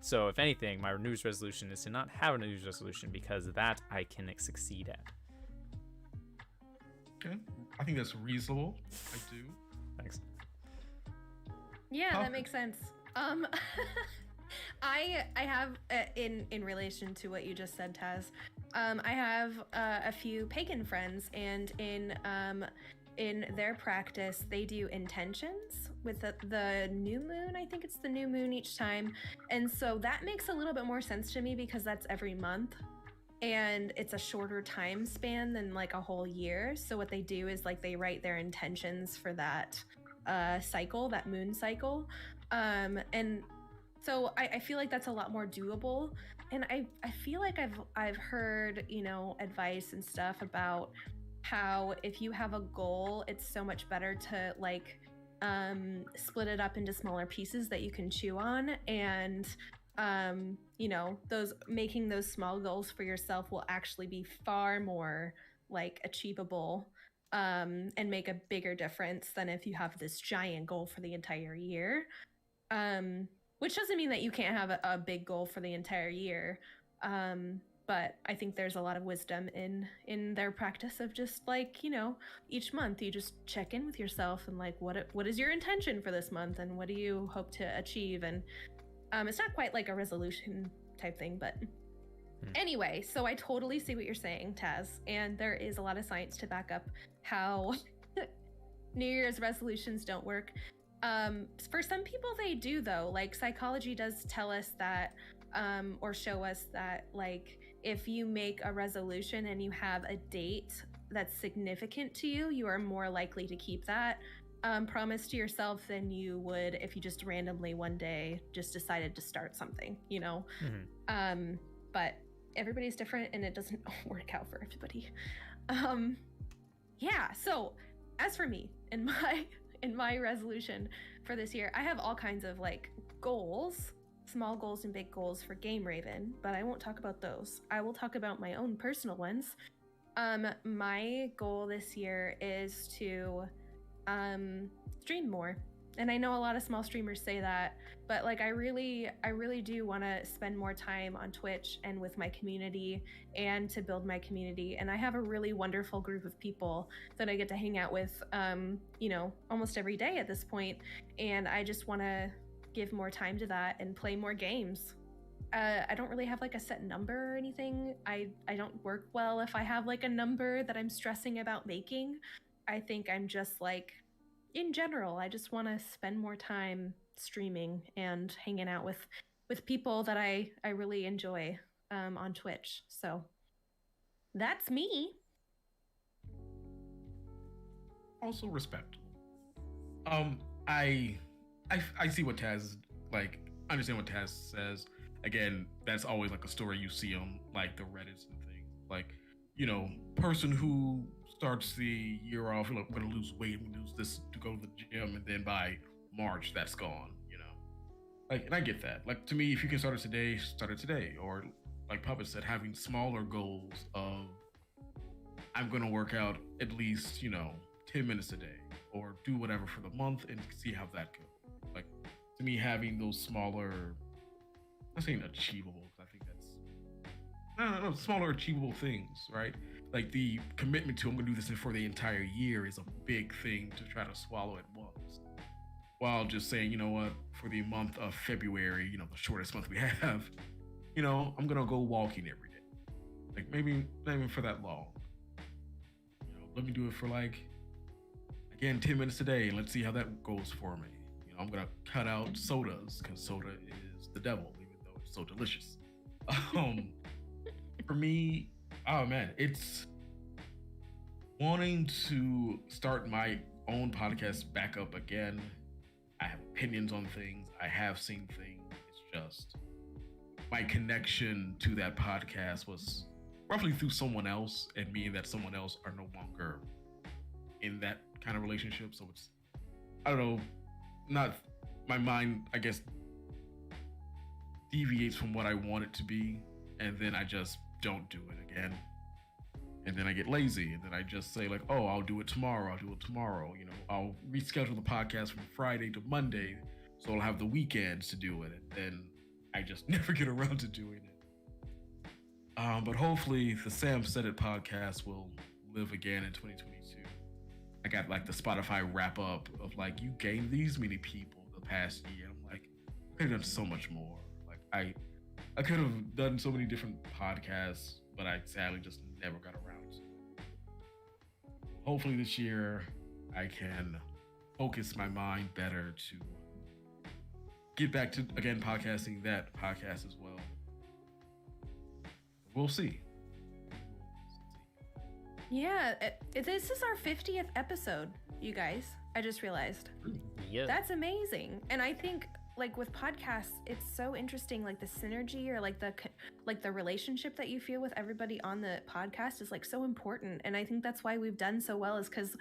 So if anything, my New Year's resolution is to not have a New Year's resolution, because that I can succeed at. Okay, I think that's reasonable. I do. Thanks. Yeah, that makes sense. I have in relation to what you just said, Taz. I have a few pagan friends, and in their practice, they do intentions with the new moon. I think it's the new moon each time, and so that makes a little bit more sense to me because that's every month. And it's a shorter time span than like a whole year. So what they do is like they write their intentions for that cycle, that moon cycle. And so I feel like that's a lot more doable. And I feel like I've heard, advice and stuff about how if you have a goal, it's so much better to like split it up into smaller pieces that you can chew on. And making those small goals for yourself will actually be far more like achievable and make a bigger difference than if you have this giant goal for the entire year. Which doesn't mean that you can't have a big goal for the entire year. But I think there's a lot of wisdom in their practice of just like, each month you just check in with yourself and like, what is your intention for this month and what do you hope to achieve? And it's not quite like a resolution type thing, but anyway, so I totally see what you're saying, Taz, and there is a lot of science to back up how New Year's resolutions don't work. For some people they do though. Like psychology does tell us that, or show us that like if you make a resolution and you have a date that's significant to you, you are more likely to keep that promise to yourself than you would if you just randomly one day just decided to start something, but everybody's different and it doesn't work out for everybody. Yeah, so as for me in my resolution for this year, I have all kinds of like goals, small goals and big goals for Game Raven, but I won't talk about those. I will talk about my own personal ones. My goal this year is to stream more. And I know a lot of small streamers say that, but like I really do want to spend more time on Twitch and with my community and to build my community. And I have a really wonderful group of people that I get to hang out with almost every day at this point. And I just want to give more time to that and play more games. I don't really have like a set number or anything. I don't work well if I have like a number that I'm stressing about making. I think I'm just like, in general, I just want to spend more time streaming and hanging out with people that I really enjoy on Twitch. So that's me. Also respectable. I see what Taz is like. I understand what Taz says. Again, that's always like a story you see on like the Reddits and things. Like, person who starts the year off, like, we're gonna lose weight, we lose this to go to the gym, and then by March that's gone, like, and I get that. Like, to me, if you can start it today. Or like Puppet said, having smaller goals of I'm gonna work out at least 10 minutes a day, or do whatever for the month and see how that goes. Like, to me, having those smaller, I'm not saying achievable, because I think that's smaller achievable things, right? like the commitment to I'm gonna do this for the entire year is a big thing to try to swallow at once. While just saying, you know what, for the month of February, you know, the shortest month we have, you know, I'm gonna go walking every day. Like maybe not even for that long. You know, let me do it for like, again, 10 minutes a day. Let's see how that goes for me. You know, I'm gonna cut out sodas because soda is the devil, even though it's so delicious. For me, oh man, it's wanting to start my own podcast back up again. I have opinions on things. I have seen things. It's just my connection to that podcast was roughly through someone else, and me and that someone else are no longer in that kind of relationship. So it's, I don't know, not my mind, I guess, deviates from what I want it to be, and then I just don't do it again. And then I get lazy, and then I just say like, oh, I'll do it tomorrow. You know, I'll reschedule the podcast from Friday to Monday, so I'll have the weekends to do it. And then I just never get around to doing it. But hopefully the Sam Said It podcast will live again in 2022. I got like the Spotify wrap up of like, you gained these many people the past year. I'm like, I could have done so much more. Like I could have done so many different podcasts, but I sadly just never got around to it. Hopefully this year I can focus my mind better to get back to, again, podcasting that podcast as well. We'll see. Yeah, this is our 50th episode, you guys. I just realized. Yeah. That's amazing. And I think like with podcasts, it's so interesting, like the synergy or like the relationship that you feel with everybody on the podcast is like so important. And I think that's why we've done so well, is because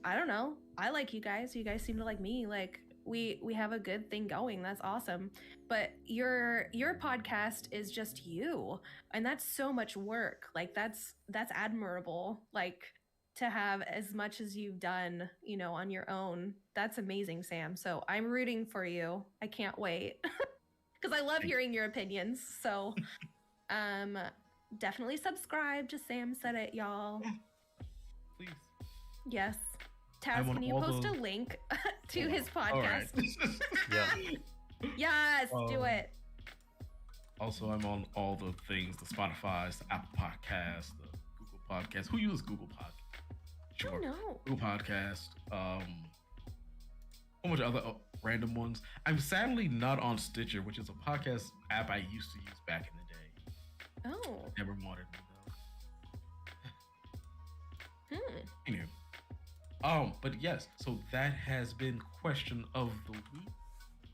I don't know, I like you guys seem to like me. Like we have a good thing going. That's awesome. But your podcast is just you, and that's so much work. Like that's admirable. Like to have as much as you've done, you know, on your own. That's amazing, Sam. So I'm rooting for you. I can't wait because I love hearing your opinions. So definitely subscribe to Sam Said It, y'all. Please. Yes. Taz, can you post a link to his podcast? Yeah. Yes, do it. Also, I'm on all the things, the Spotify's, the Apple Podcasts, the Google Podcasts. Who uses Google Podcasts? Sure. No. Google Podcast. A whole bunch of other random ones. I'm sadly not on Stitcher, which is a podcast app I used to use back in the day. Oh. Never wanted it though. Anyway. But yes, so that has been question of the week.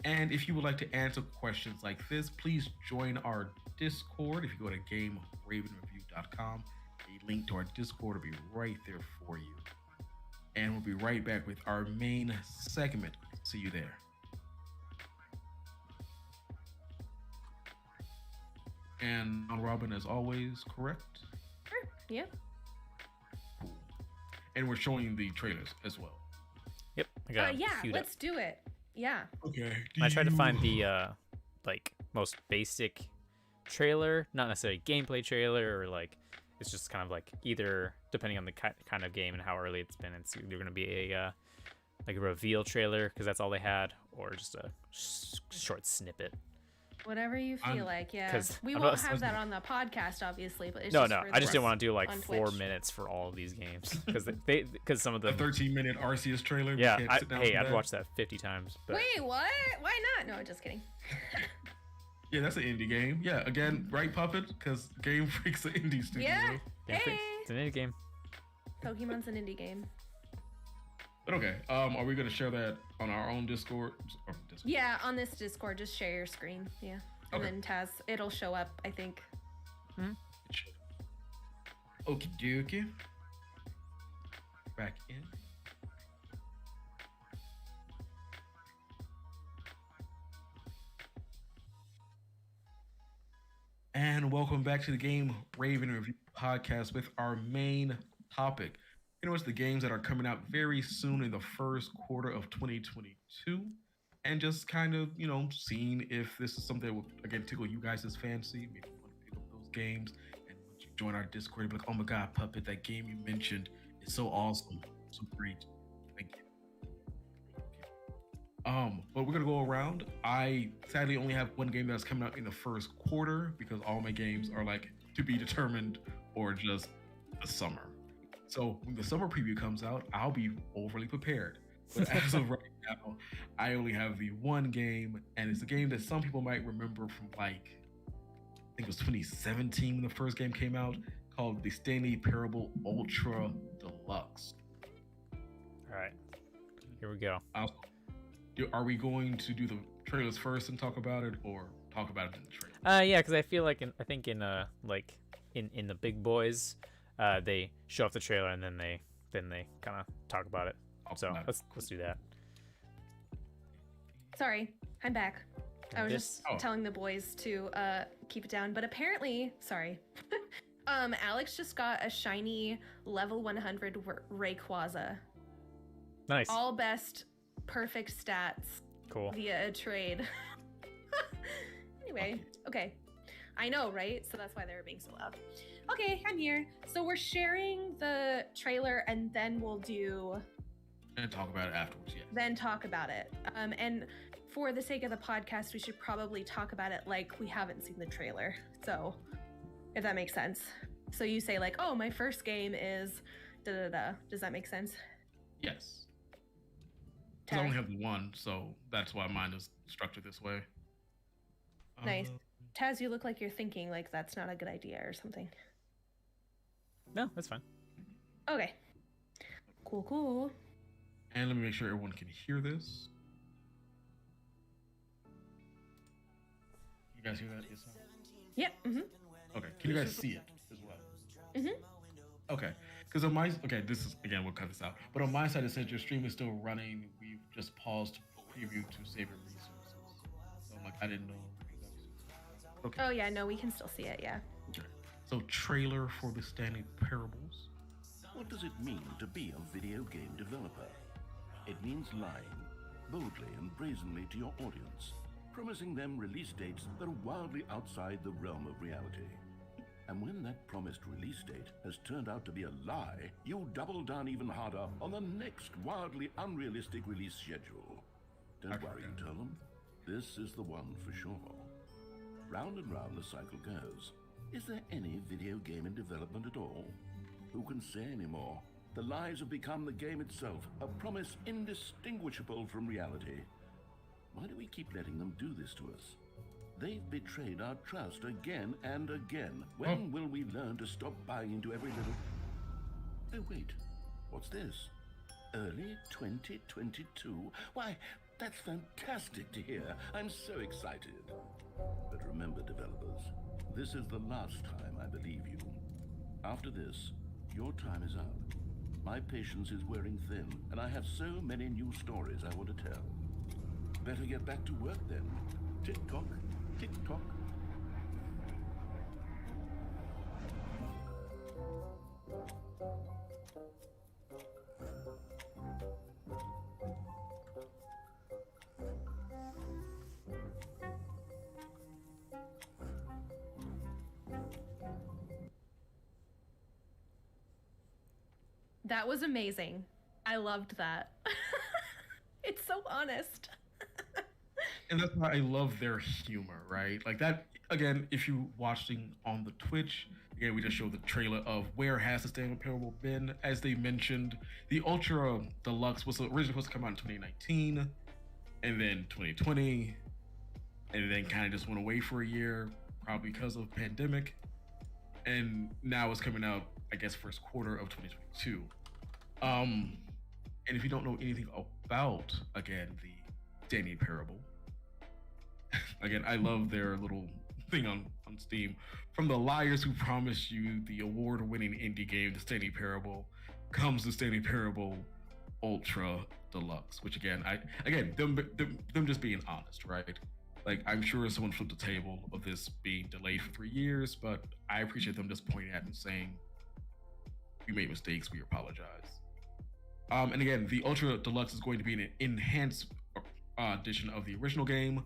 And if you would like to answer questions like this, please join our Discord. If you go to GameRavenReview.com, a link to our Discord will be right there for you. And we'll be right back with our main segment. See you there. And Robin, as always, correct? Sure. Yeah. Cool. And we're showing the trailers as well. Yep. I got Yeah, let's do it. Yeah. Okay. I tried to find the like most basic trailer, not necessarily gameplay trailer, or like it's just kind of like either depending on the kind of game and how early it's been. It's either going to be a like a reveal trailer because that's all they had, or just a short snippet. Whatever you feel like, yeah. 'cause We won't have that on the podcast, obviously, but it's no. just for I just didn't want to do like on 4 Twitch. minutes for all of these games because some of The them. 13-minute Arceus trailer. Yeah, we can't sit down hey, for I'd that. watch that 50 times. But Wait, what? Why not? No, just kidding. Yeah, that's an indie game. Yeah, again, right, Puppet? Because Game Freak's an indie studio. Yeah. yeah, Hey. it's an indie game. Pokemon's an indie game. But okay, are we going to share that on our own Discord? Yeah, on this Discord, just share your screen. Yeah. And Okay. then Taz, it'll show up, I think. It should. Okie dokie. Back in. And welcome back to the Game Raven Review podcast with our main topic. You know, it's the games that are coming out very soon in the first quarter of 2022. And just kind of, you know, seeing if this is something that will, again, tickle you guys' fancy. Maybe you want to pick up those games and once you join our Discord and be like, oh my god, Puppet, that game you mentioned is so awesome, so great. Thank you. But we're gonna go around. I sadly only have one game that's coming out in the first quarter because all my games are like to be determined or just the summer. So when the summer preview comes out, I'll be overly prepared. But as of right now, I only have the one game, and it's a game that some people might remember from like, I think it was 2017 when the first game came out, called the Stanley Parable Ultra Deluxe. All right, here we go. Are we going to do the trailers first and talk about it, or talk about it in the trailer? Yeah, because I feel like in the big boys, they show off the trailer and then they kind of talk about it. So let's do that. Sorry, I'm back. I was just telling the boys to keep it down, but apparently, sorry. Alex just got a shiny level 100 Rayquaza. Nice. All best, perfect stats. Cool. Via a trade. Anyway, okay. I know, right? So that's why they were being so loud. Okay, I'm here. So we're sharing the trailer and then we'll do... And talk about it afterwards, yeah. Then talk about it. And for the sake of the podcast, we should probably talk about it like we haven't seen the trailer. So, if that makes sense. So you say like, oh, my first game is da-da-da. Does that make sense? Yes. I only have the one, so that's why mine is structured this way. Nice. Taz, you look like you're thinking like that's not a good idea or something. No, that's fine. Okay. Cool. And let me make sure everyone can hear this. You guys hear that? Yes. Yep. Mm-hmm. Okay. Can you guys see it as well? Mm-hmm. Okay. Because on my this is again we'll cut this out. But on my side it says your stream is still running. We've just paused preview to save your resources. So I'm like I didn't know. Okay. Oh yeah, no, we can still see it. Yeah. Okay. So trailer for the Stanley Parables. What does it mean to be a video game developer? It means lying boldly and brazenly to your audience, promising them release dates that are wildly outside the realm of reality. And when that promised release date has turned out to be a lie, you double down even harder on the next wildly unrealistic release schedule. Don't worry, you tell them. This is the one for sure. Round and round the cycle goes. Is there any video game in development at all? Who can say anymore? The lies have become the game itself, a promise indistinguishable from reality. Why do we keep letting them do this to us? They've betrayed our trust again and again. When will we learn to stop buying into every little... Oh wait, what's this? Early 2022? Why, that's fantastic to hear. I'm so excited. But remember, developers, this is the last time I believe you. After this, your time is up. My patience is wearing thin, and I have so many new stories I want to tell. Better get back to work then. Tick-tock, tick-tock. That was amazing. I loved that. It's so honest. And that's why I love their humor, right? Like that, again, if you watching on the Twitch, again, we just showed the trailer of where has the Stanley Parable been. As they mentioned, the Ultra Deluxe was originally supposed to come out in 2019, and then 2020, and then kind of just went away for a year, probably because of pandemic. And now it's coming out, I guess, first quarter of 2022. And if you don't know anything about, again, the Stanley Parable, again, I love their little thing on Steam. From the liars who promised you the award-winning indie game, The Stanley Parable, comes the Stanley Parable Ultra Deluxe, which again, them just being honest, right? Like, I'm sure someone flipped the table of this being delayed for 3 years, but I appreciate them just pointing at it and saying, we made mistakes, we apologize. And again, the Ultra Deluxe is going to be an enhanced edition of the original game.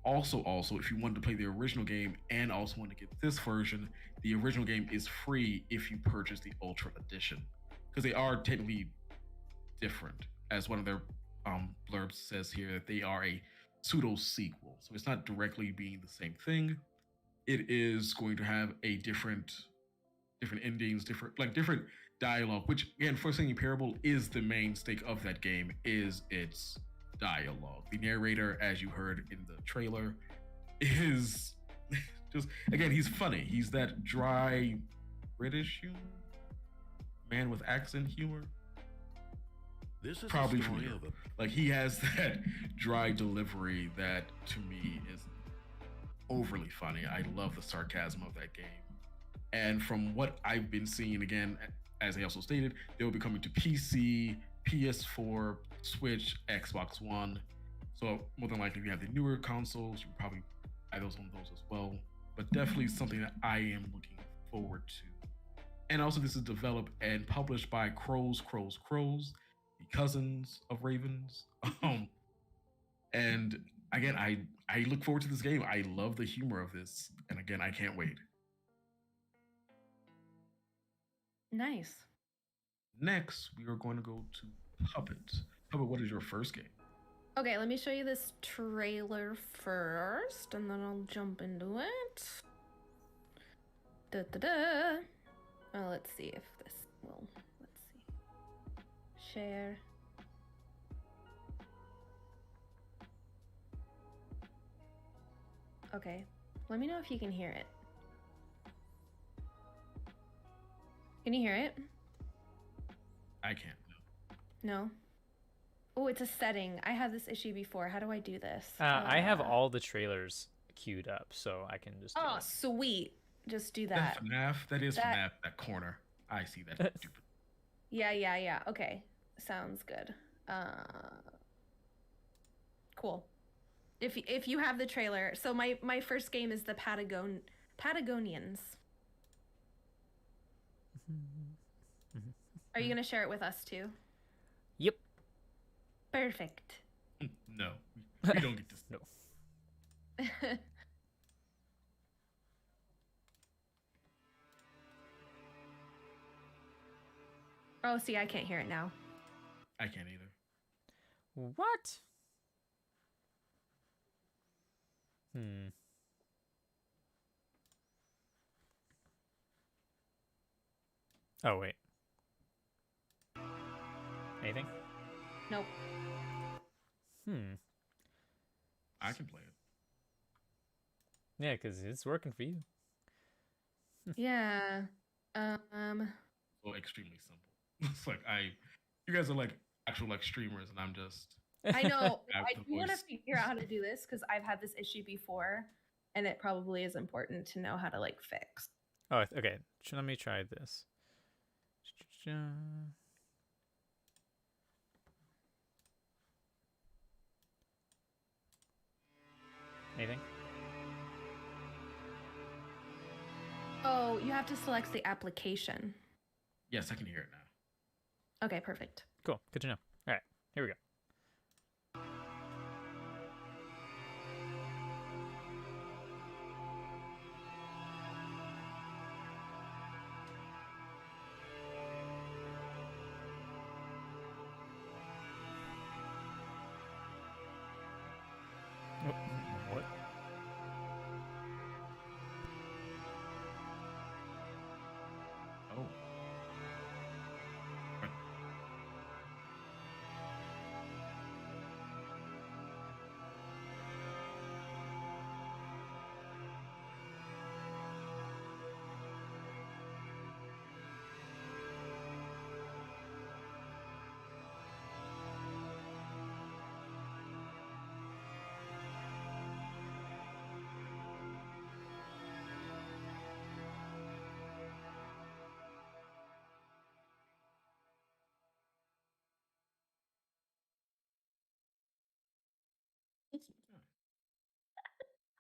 Also, if you wanted to play the original game and also want to get this version, the original game is free if you purchase the Ultra Edition, because they are technically different. As one of their blurbs says here, that they are a pseudo sequel, so it's not directly being the same thing. It is going to have a different endings, different dialogue. Which again, for Singing Parable, is the main stake of that game. Is its dialogue. The narrator, as you heard in the trailer, is just, again, he's funny. He's that dry British humor, man with accent humor. This is Probably a from story Europe. of Like, he has that dry delivery that to me is overly funny. I love the sarcasm of that game. And from what I've been seeing, again, as I also stated, they'll be coming to PC, PS4, Switch, Xbox One. So more than likely, if you have the newer consoles, you can probably buy those on those as well. But definitely something that I am looking forward to. And also, this is developed and published by Crows, the cousins of Ravens. And again, I look forward to this game. I love the humor of this, and again, I can't wait. Nice. Next, we are going to go to Puppet. Puppet, what is your first game? Okay, let me show you this trailer first, and then I'll jump into it. Da da da. Oh, let's see if this will. Let's see. Share. Okay, let me know if you can hear it. Can you hear it? I can't. No? Oh, it's a setting. I had this issue before. How do I do this? I have all the trailers queued up, so I can just. Oh, sweet. Just do that. That FNAF, that is FNAF, that corner. I see that. Stupid. Yeah. Okay. Sounds good. Cool. If you have the trailer. So my first game is the Patagonians. Are you going to share it with us too? Yep. Perfect. No, we don't get this. No. Oh, see, I can't hear it now. I can't either. What? Oh, wait. Anything? Nope. I can play it. Yeah, because it's working for you. Yeah. So extremely simple. It's like you guys are like actual like streamers, and I'm just. I know. Have I the do want to voice. figure out how to do this because I've had this issue before, and it probably is important to know how to like fix. Oh, okay. Let me try this. Anything? Oh, you have to select the application. Yes, I can hear it now. Okay, perfect. Cool. Good to know. All right. Here we go. What? Oh. Right.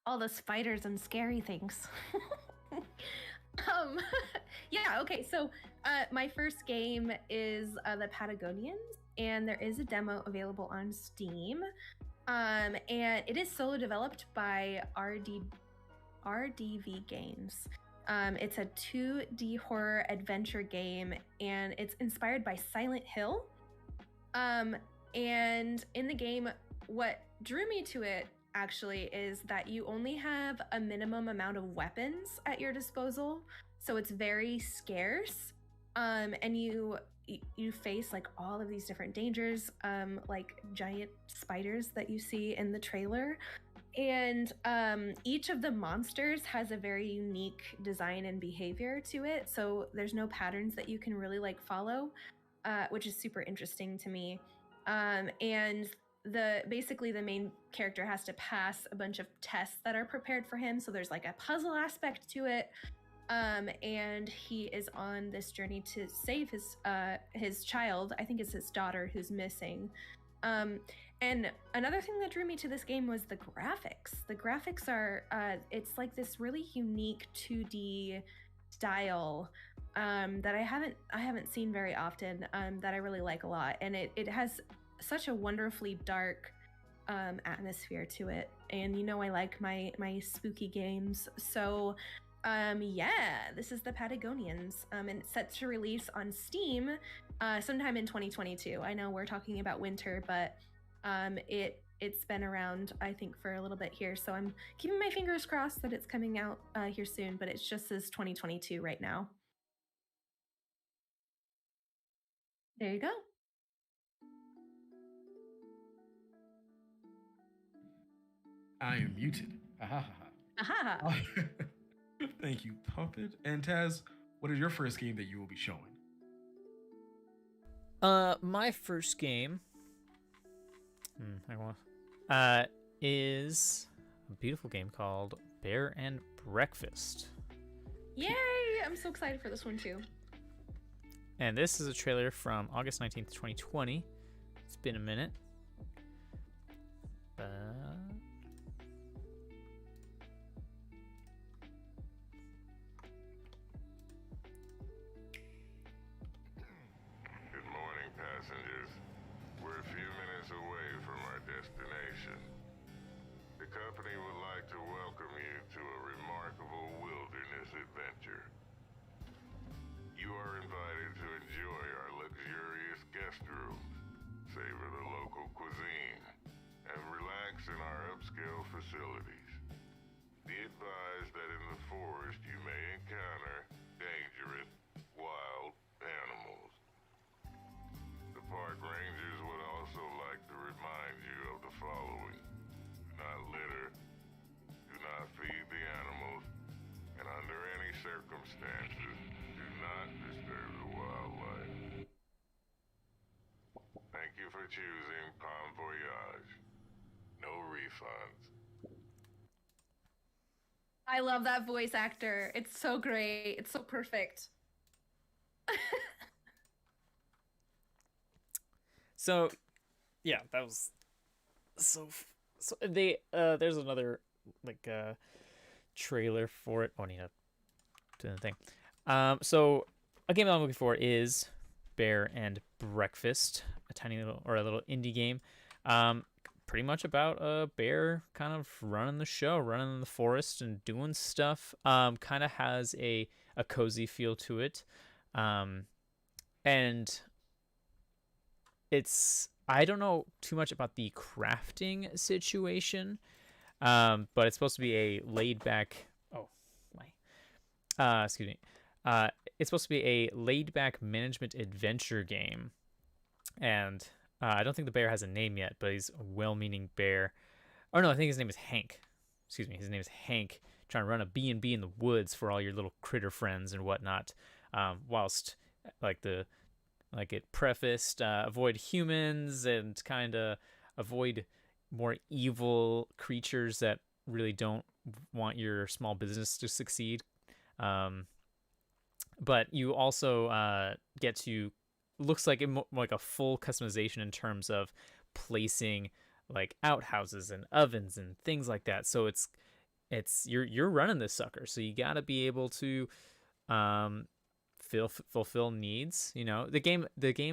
All the spiders and scary things. um, yeah. Okay. So, my first game is the Patagonians, and there is a demo available on Steam. And it is solo developed by RDV Games. It's a 2D horror adventure game, and it's inspired by Silent Hill. And in the game, what drew me to it actually is that you only have a minimum amount of weapons at your disposal, so it's very scarce. And you face like all of these different dangers, like giant spiders that you see in the trailer. And each of the monsters has a very unique design and behavior to it, so there's no patterns that you can really like follow, which is super interesting to me. And basically the main character has to pass a bunch of tests that are prepared for him, so there's like a puzzle aspect to it. And he is on this journey to save his child. I think it's his daughter who's missing. And another thing that drew me to this game was the graphics. The graphics are it's like this really unique 2D style that I haven't seen very often, that I really like a lot. And it has such a wonderfully dark atmosphere to it. And you know I like my spooky games. So yeah, this is the Patagonians, and it's set to release on Steam sometime in 2022. I know we're talking about winter, but it's been around, I think, for a little bit here, so I'm keeping my fingers crossed that it's coming out here soon, but it just says 2022 right now. There you go. I am muted. Aha. Thank you, Puppet. And Taz, what is your first game that you will be showing? My first game is a beautiful game called Bear and Breakfast. Yay! I'm so excited for this one too. And this is a trailer from August 19th, 2020. It's been a minute. Good morning, passengers. We're a few minutes away from our destination. The company would like to welcome you to a remarkable wilderness adventure. You are invited to enjoy our luxurious guest rooms, savor the local cuisine, and relax in our upscale facilities. Be advised that in the forest you may encounter dangerous, wild animals. The park rangers would also like to remind you of the following. Do not litter, do not feed the animals, and under any circumstances, do not disturb the wildlife. Thank you for choosing Bon Voyage. No refunds. I love that voice actor. It's so great. It's so perfect. So, yeah, that was so they there's another like trailer for it. Oh, I need to do the thing. So a game I'm looking for is Bear and Breakfast, a little indie game. Pretty much about a bear kind of running the show, running in the forest and doing stuff. Kind of has a cozy feel to it. And I don't know too much about the crafting situation, but it's supposed to be a laid back. Excuse me. It's supposed to be a laid back management adventure game, and I don't think the bear has a name yet, but he's a well-meaning bear. Oh no, I think his name is Hank. Excuse me, his name is Hank. Trying to run a B&B in the woods for all your little critter friends and whatnot, whilst like it prefaced, avoid humans and kind of avoid more evil creatures that really don't want your small business to succeed. But you also get to, looks like like a full customization in terms of placing like outhouses and ovens and things like that. So you're running this sucker, so you got to be able to fulfill needs. You know, the game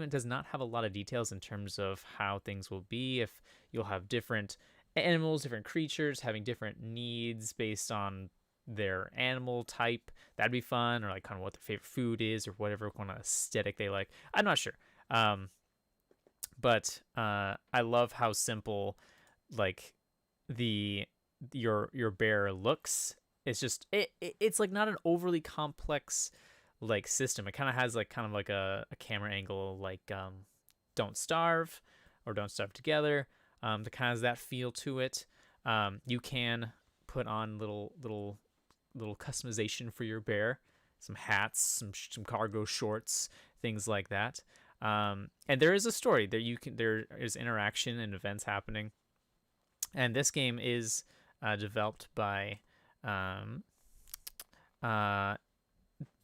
does not have a lot of details in terms of how things will be. If you'll have different animals, different creatures having different needs based on their animal type, that'd be fun. Or like kind of what their favorite food is, or whatever kind of aesthetic they like. I'm not sure. But I love how simple like your bear looks. It's just it's like not an overly complex like system. It kind of has like kind of like a camera angle like Don't Starve or Don't Starve Together. That kind of has that feel to it. You can put on little customization for your bear, some hats, some cargo shorts, things like that. And there is a story there. There is interaction and events happening. And this game is developed by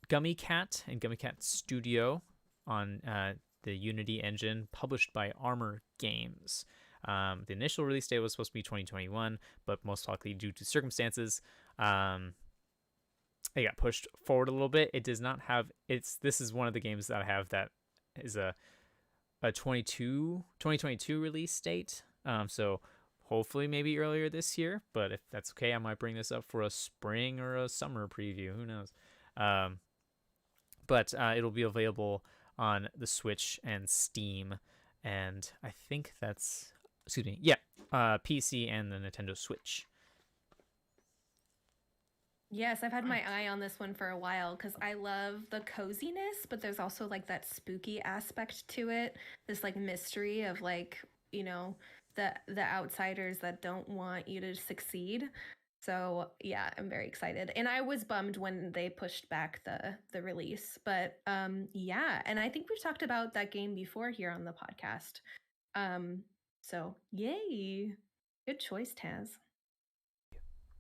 Gummy Cat and Gummy Cat Studio on the Unity engine, published by Armor Games. The initial release date was supposed to be 2021, but most likely due to circumstances, it got pushed forward a little bit. It does not have this is one of the games that I have that is a 2022 release date. So hopefully maybe earlier this year, but if that's okay, I might bring this up for a spring or a summer preview. Who knows? But it'll be available on the Switch and Steam, and I think that's PC and the Nintendo Switch. Yes, I've had my eye on this one for a while because I love the coziness, but there's also like that spooky aspect to it. This like mystery of like, you know, the outsiders that don't want you to succeed. So yeah, I'm very excited. And I was bummed when they pushed back the release. But yeah, and I think we've talked about that game before here on the podcast. So yay. Good choice, Taz.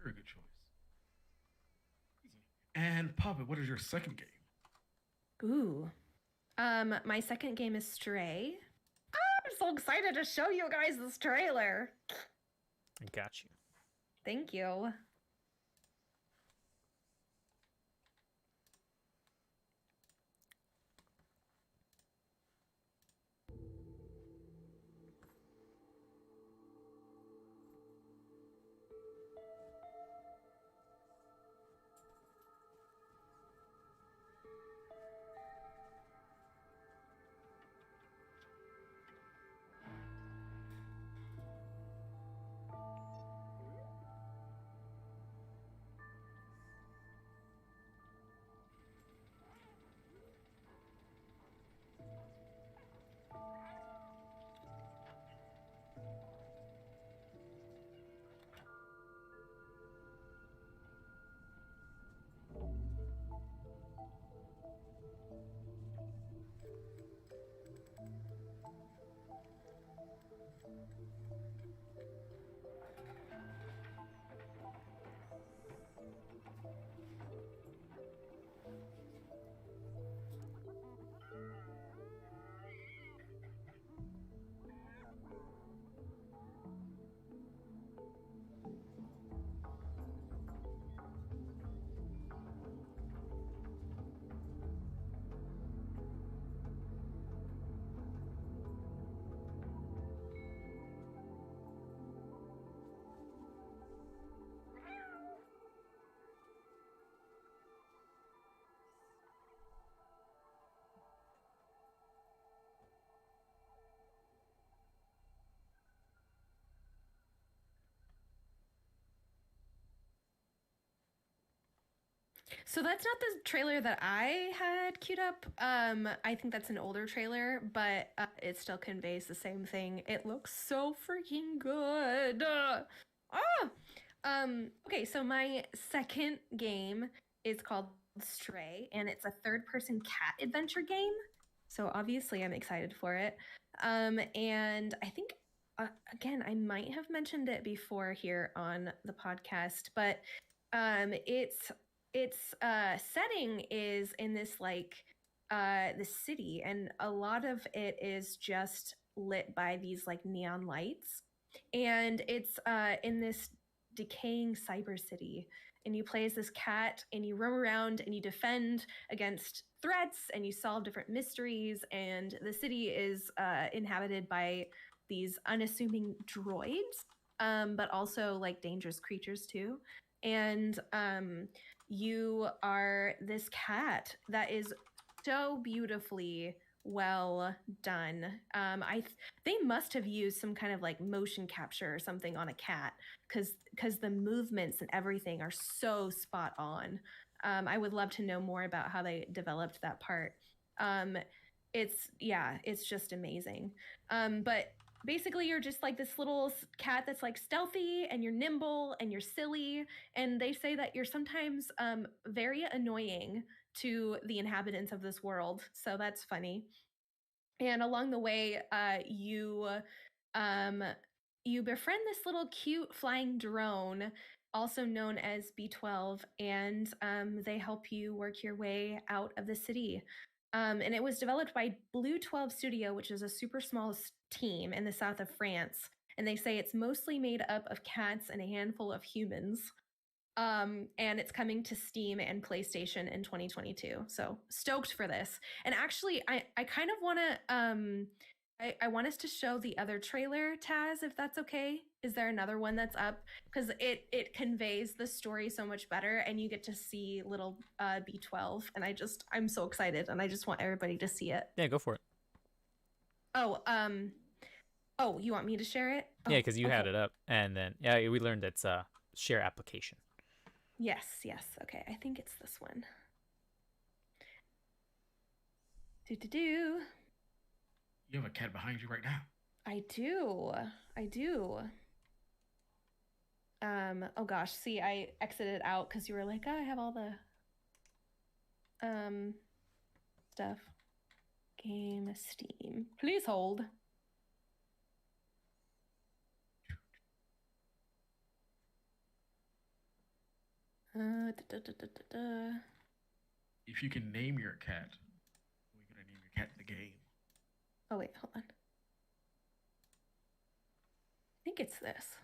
Very good choice. And Papa, what is your second game? Ooh. My second game is Stray. I'm so excited to show you guys this trailer. I got you. Thank you. So that's not the trailer that I had queued up. I think that's an older trailer, but it still conveys the same thing. It looks so freaking good. Okay, so my second game is called Stray, and it's a third-person cat adventure game. So obviously I'm excited for it. And I think again, I might have mentioned it before here on the podcast, but its setting is in this like the city, and a lot of it is just lit by these like neon lights, and it's in this decaying cyber city, and you play as this cat, and you roam around and you defend against threats, and you solve different mysteries. And the city is inhabited by these unassuming droids, but also like dangerous creatures too. And you are this cat that is so beautifully well done. They must have used some kind of like motion capture or something on a cat, because the movements and everything are so spot on. I would love to know more about how they developed that part. It's just amazing. But basically you're just like this little cat that's like stealthy, and you're nimble and you're silly, and they say that you're sometimes very annoying to the inhabitants of this world, so that's funny. And along the way, you befriend this little cute flying drone, also known as B12, and they help you work your way out of the city. And it was developed by Blue 12 Studio, which is a super small team in the south of France. And they say it's mostly made up of cats and a handful of humans. And it's coming to Steam and PlayStation in 2022. So stoked for this. And actually, I kind of want to I want us to show the other trailer, Taz, if that's okay. Is there another one that's up? Because it conveys the story so much better, and you get to see little B12, and I'm so excited, and I just want everybody to see it. Yeah, go for it. Oh, you want me to share it? Yeah, because you had it up, and then we learned it's a share application. Yes. Okay, I think it's this one. Do. You have a cat behind you right now. I do. Oh gosh, see, I exited out because you were like, I have all the stuff. Game Steam. Please hold. If you can name your cat, we're gonna name your cat in the game. Oh wait, hold on. I think it's this.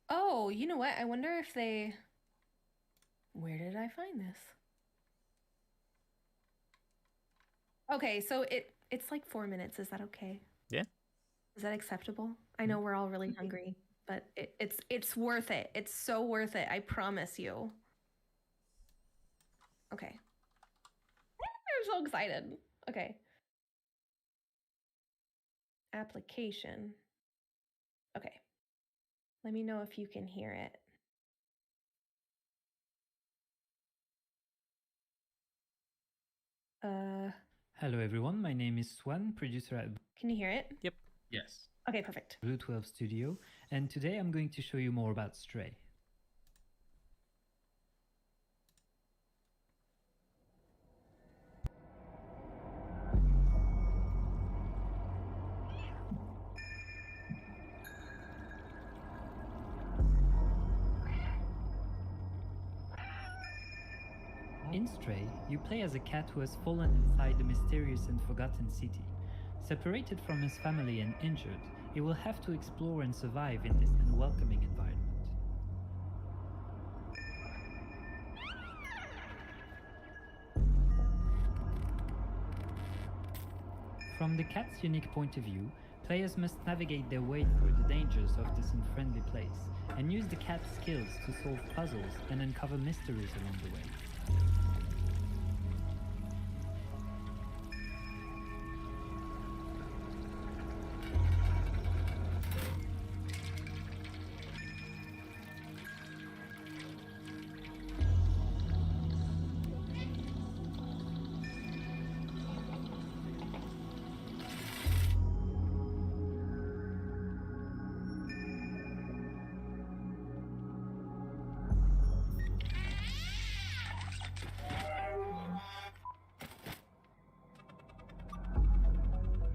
Oh, you know what? I wonder if they... Where did I find this? Okay, so it's like 4 minutes. Is that okay? Yeah. Is that acceptable? I know we're all really hungry, but it's worth it. It's so worth it. I promise you. Okay. I'm so excited. Okay. Application. Okay. Let me know if you can hear it. Hello everyone, my name is Swan, producer at Can you hear it? Yep. Yes. Okay, perfect. Blue 12 Studio, and today I'm going to show you more about Stray. In Stray, you play as a cat who has fallen inside a mysterious and forgotten city. Separated from his family and injured, he will have to explore and survive in this unwelcoming environment. From the cat's unique point of view, players must navigate their way through the dangers of this unfriendly place, and use the cat's skills to solve puzzles and uncover mysteries along the way.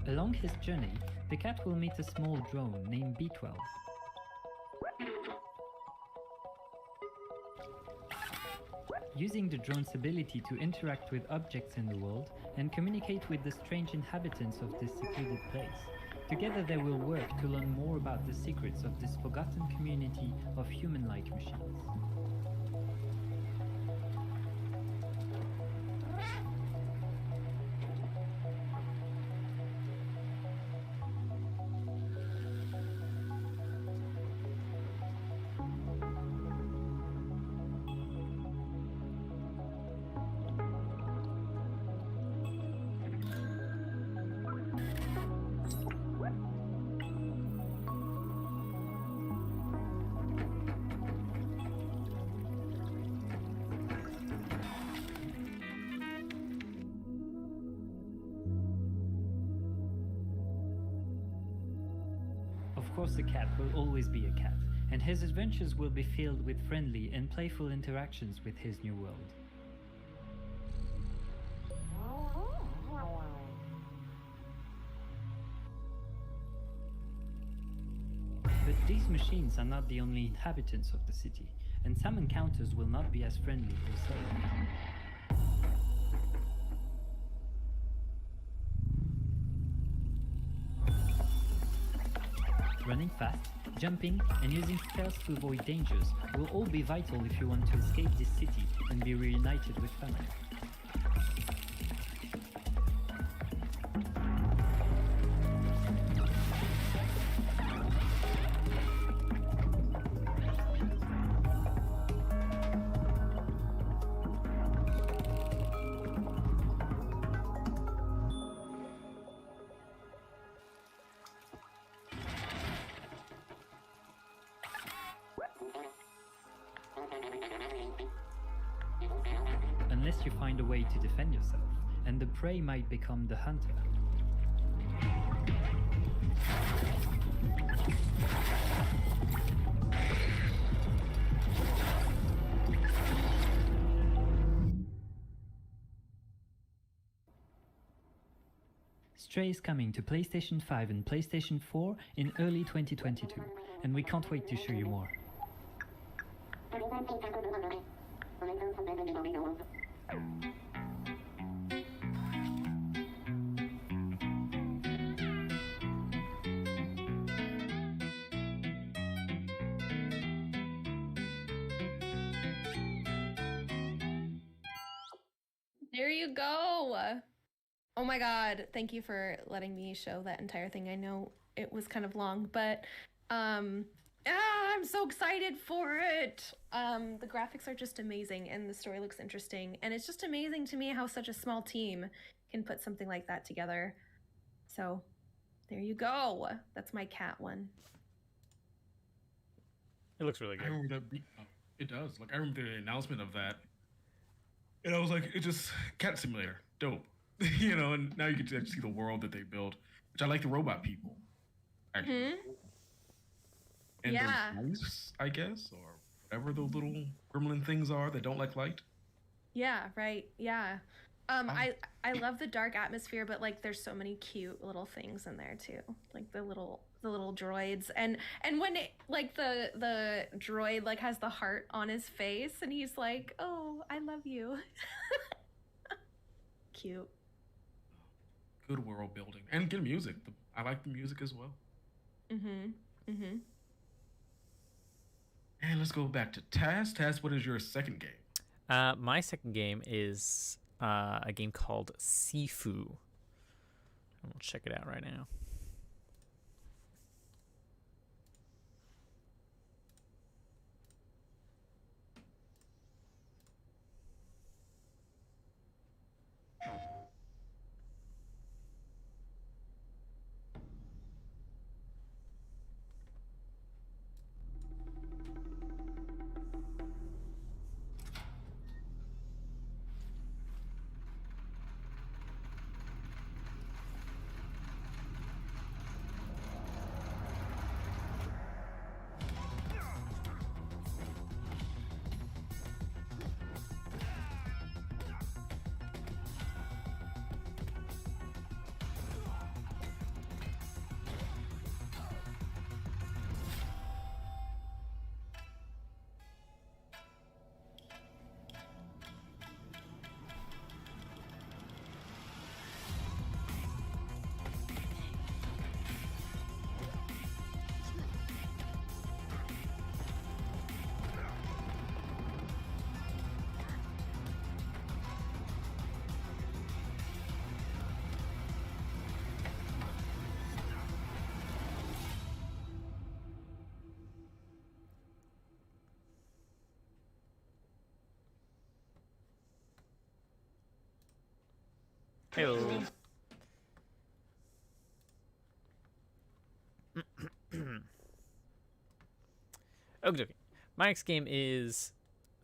Along his journey, the cat will meet a small drone named B12. using the drone's ability to interact with objects in the world and communicate with the strange inhabitants of this secluded place. Together they will work to learn more about the secrets of this forgotten community of human-like machines. Of course, a cat will always be a cat, and his adventures will be filled with friendly and playful interactions with his new world. But these machines are not the only inhabitants of the city, and some encounters will not be as friendly or safe. Running fast, jumping, and using stealth to avoid dangers will all be vital if you want to escape this city and be reunited with family. Unless you find a way to defend yourself, and the prey might become the hunter. Stray is coming to PlayStation 5 and PlayStation 4 in early 2022, and we can't wait to show you more. There you go. Oh my god, thank you for letting me show that entire thing. I know it was kind of long, but I'm so excited for it. The graphics are just amazing and the story looks interesting, and it's just amazing to me how such a small team can put something like that together. So there you go. That's my cat one. It looks really I good. remember that. It does. Like I remember the announcement of that, and I was like, "It's just cat simulator, dope." You know, and now you get to see the world that they built, which I like the robot people. Actually. And Yeah. they're nice, I guess, or whatever those little gremlin things are that don't like light. Yeah, right. Yeah. I love the dark atmosphere, but like there's so many cute little things in there too. Like the little droids, and when it, like the droid like has the heart on his face and he's like, "Oh, I love you." Cute. Good world building and good music. I like the music as well. Mm-hmm. And let's go back to Taz. Taz, what is your second game? My second game is a game called Sifu. We'll check it out right now. Hello. Okay. My next game is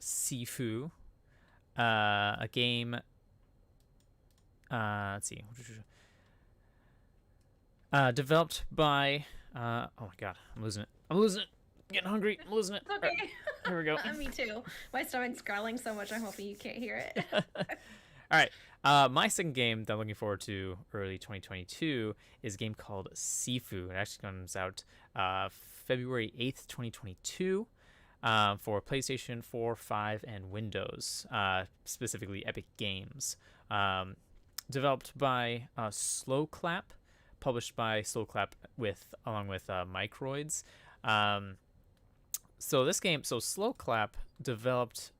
Sifu, a game. Let's see. Developed by. Oh my god, I'm losing it. Getting hungry. I'm losing it. It's okay. Here we go. Me too. My stomach's growling so much. I'm hoping you can't hear it. All right. My second game that I'm looking forward to early 2022 is a game called Sifu. It actually comes out February 8th, 2022 for PlayStation 4, 5, and Windows, specifically Epic Games. Developed by Slow Clap, published by Slow Clap along with Microids. So this game, Slow Clap developed.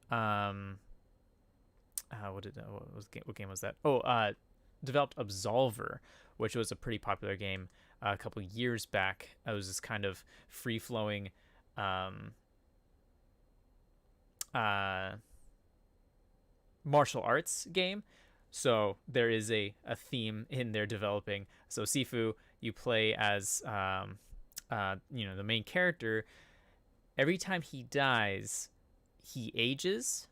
What game was that? Developed Absolver, which was a pretty popular game a couple years back. It was this kind of free-flowing martial arts game. So there is a theme in their developing. So Sifu, you play as the main character. Every time he dies, he ages,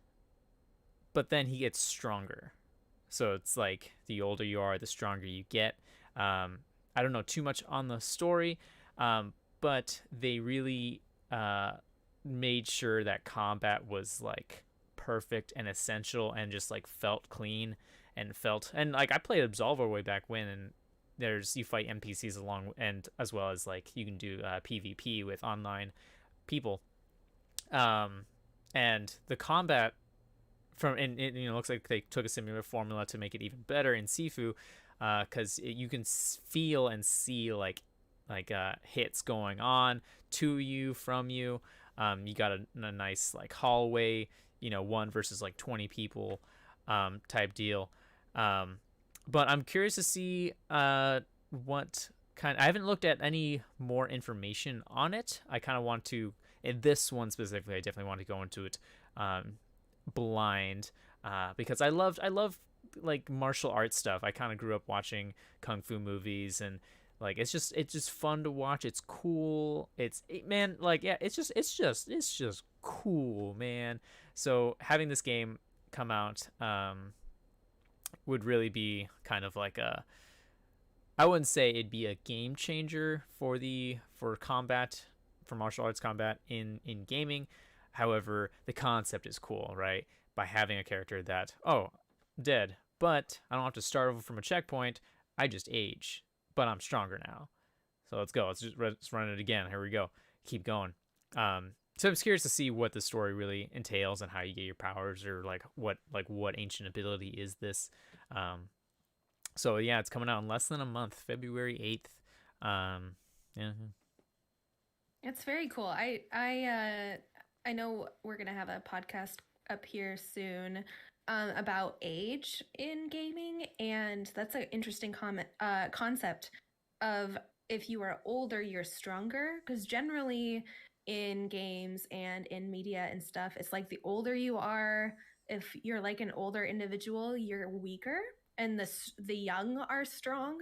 but then he gets stronger. So it's like the older you are, the stronger you get. I don't know too much on the story, but they really made sure that combat was like perfect and essential and just like felt clean and like I played Absolver way back when, and you fight NPCs along, and as well as like you can do PvP with online people, and the combat it looks like they took a similar formula to make it even better in Sifu, because you can feel and see like hits going on to you, from you. You got a nice like hallway, 1 versus like 20 people type deal. But I'm curious to see what kind. I haven't looked at any more information on it. I kind of want to, in this one specifically, I definitely want to go into it blind, because I love like martial arts stuff. I kind of grew up watching kung fu movies, and like it's just fun to watch. It's cool. It's just cool, man. So having this game come out would really be kind of like I wouldn't say it'd be a game changer for combat, for martial arts combat in gaming. However, the concept is cool, right? By having a character that, dead, but I don't have to start over from a checkpoint. I just age, but I'm stronger now. So let's go. Let's run it again. Here we go. Keep going. So I'm curious to see what the story really entails and how you get your powers, or what ancient ability is this. So yeah, it's coming out in less than a month, February 8th. Yeah. It's very cool. I know we're gonna have a podcast up here soon about age in gaming, and that's an interesting concept of, if you are older, you're stronger, because generally in games and in media and stuff, it's like the older you are, if you're like an older individual, you're weaker, and the young are strong.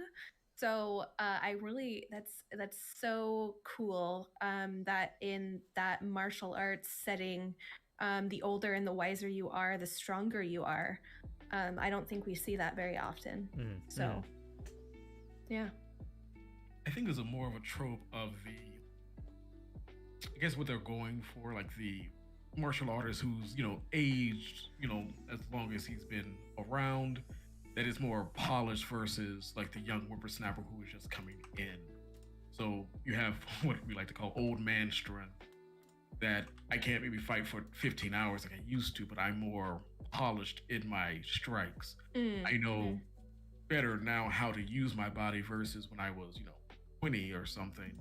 So that's so cool that in that martial arts setting, the older and the wiser you are, the stronger you are. I don't think we see that very often. So, yeah. I think there's more of a trope of I guess what they're going for, like the martial artist who's, aged, as long as he's been around, that is more polished versus like the young whippersnapper who is just coming in. So you have what we like to call old man strength, that I can't maybe fight for 15 hours like I used to, but I'm more polished in my strikes. I know better now how to use my body versus when I was, 20 or something.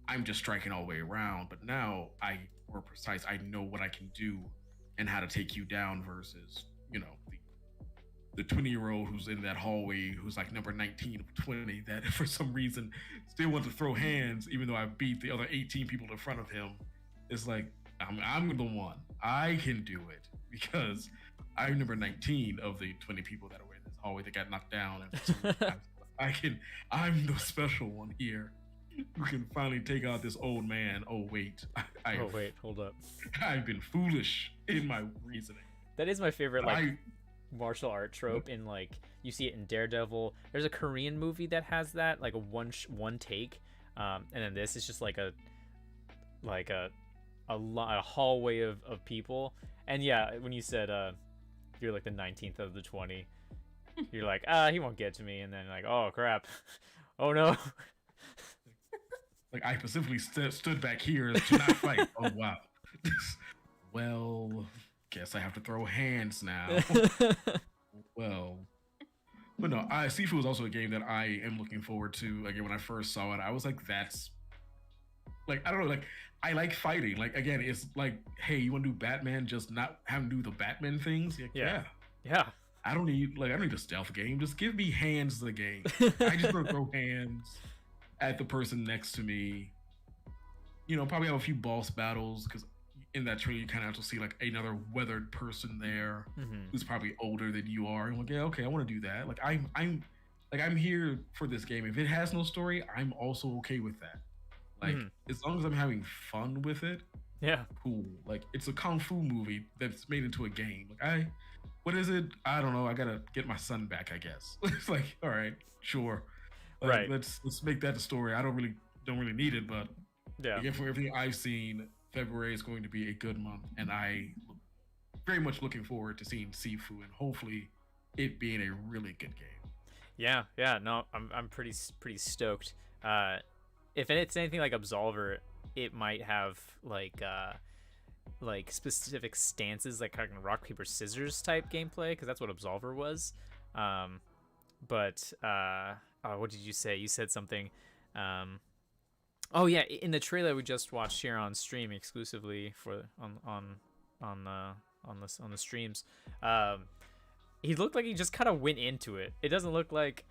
I'm just striking all the way around, but now I'm more precise. I know what I can do and how to take you down versus, the 20-year-old who's in that hallway who's like number 19 of 20 that for some reason still wants to throw hands even though I beat the other 18 people in front of him. It's like, I'm the one. I can do it because I'm number 19 of the 20 people that are in this hallway that got knocked down. And for some reason, I'm the special one here who can finally take out this old man. Oh wait, Hold up. I've been foolish in my reasoning. That is my favorite martial art trope. In like, you see it in Daredevil. There's a Korean movie that has that, like a one take, and then this is just like a hallway of people. And yeah, when you said you're like the 19th of the 20, you're like, he won't get to me, and then like, oh crap, oh no. Like, I specifically stood back here to not fight. Oh wow. Well, guess I have to throw hands now. Well, but no, Sifu is also a game that I am looking forward to. Again, when I first saw it, I was like, that's like, I don't know, like, I like fighting. Like, again, it's like, hey, you want to do Batman, just not have him do the Batman things? Like, yeah. I don't need a stealth game. Just give me hands to the game. I just want to throw hands at the person next to me. You know, probably have a few boss battles, because in that trailer you kind of have to see like another weathered person there who's probably older than you are. And like, yeah, okay, I want to do that. Like, I'm here for this game. If it has no story, I'm also okay with that. Like, as long as I'm having fun with it, yeah, cool. Like, it's a kung fu movie that's made into a game. Like, what is it? I don't know. I gotta get my son back, I guess. It's like, all right, sure. Right. Let's make that the story. I don't really need it, but yeah. Again, from everything I've seen, February is going to be a good month, and I very much looking forward to seeing Sifu and hopefully it being a really good game. Yeah. No, I'm pretty stoked. If it's anything like Absolver, it might have like specific stances, like kind of rock paper scissors type gameplay, because that's what Absolver was. But what did you say? You said something. Oh yeah, in the trailer we just watched here on stream exclusively for on the streams. He looked like he just kind of went into it. It doesn't look like,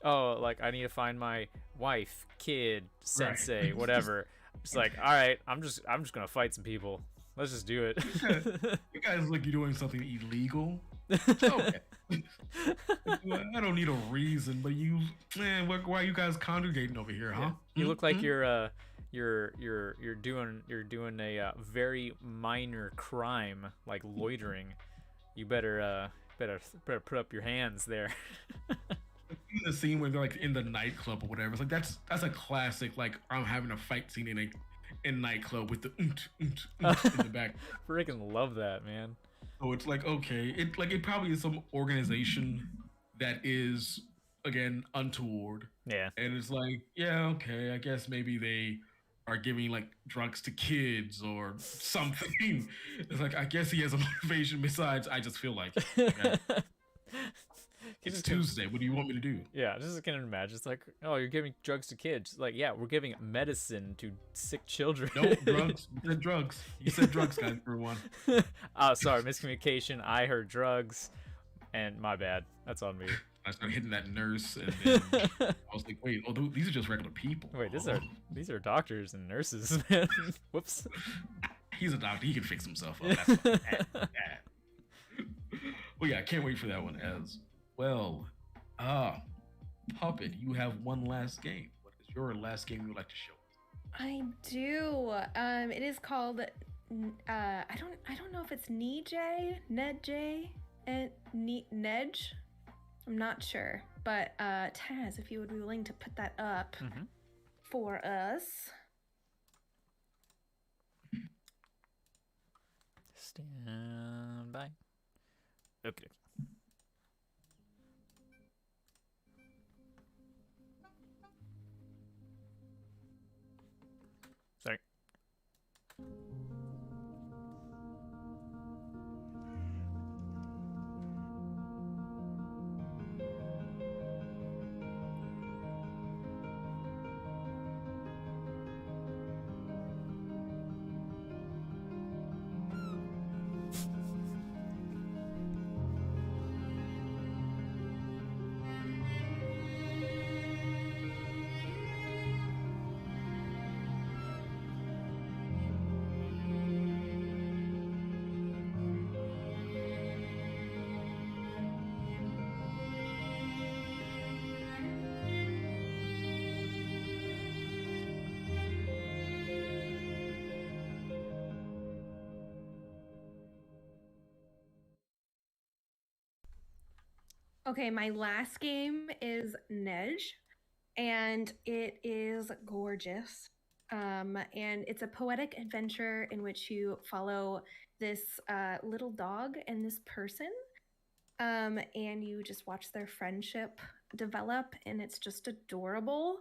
oh, like I need to find my wife, kid, sensei, whatever. It's like, all right, I'm just gonna fight some people. Let's just do it. You guys look like you're doing something illegal. Okay. I don't need a reason, but why are you guys congregating over here, huh? You look like you're doing a very minor crime, like loitering. You better put up your hands there. Even the scene where they're like in the nightclub or whatever, it's like that's a classic. Like, I'm having a fight scene in a nightclub with the in the back. Freaking love that, man. So it's like, okay, it probably is some organization that is, again, untoward. Yeah. And it's like, yeah, okay, I guess maybe they are giving like drugs to kids or something. It's like, I guess he has a motivation besides I just feel like it. Okay? It's Tuesday. What do you want me to do? Yeah, just gonna imagine. It's like, oh, you're giving drugs to kids. Like, yeah, we're giving medicine to sick children. No, drugs. You said drugs. You said drugs, guys, for one. Oh, sorry, miscommunication. I heard drugs, and my bad. That's on me. I started hitting that nurse, and then I was like, wait, these are just regular people. Wait, these are doctors and nurses, man. Whoops. He's a doctor. He can fix himself up. That's bad. Well, yeah, I can't wait for that one as well. Puppet, you have one last game. What is your last game you would like to show? I do. It is called I don't know if it's Nedge, and Nedge. I'm not sure, but Taz, if you would be willing to put that up for us. Stand by. Okay. Sorry. Okay, my last game is Nej, and it is gorgeous. And it's a poetic adventure in which you follow this little dog and this person, and you just watch their friendship develop, and it's just adorable.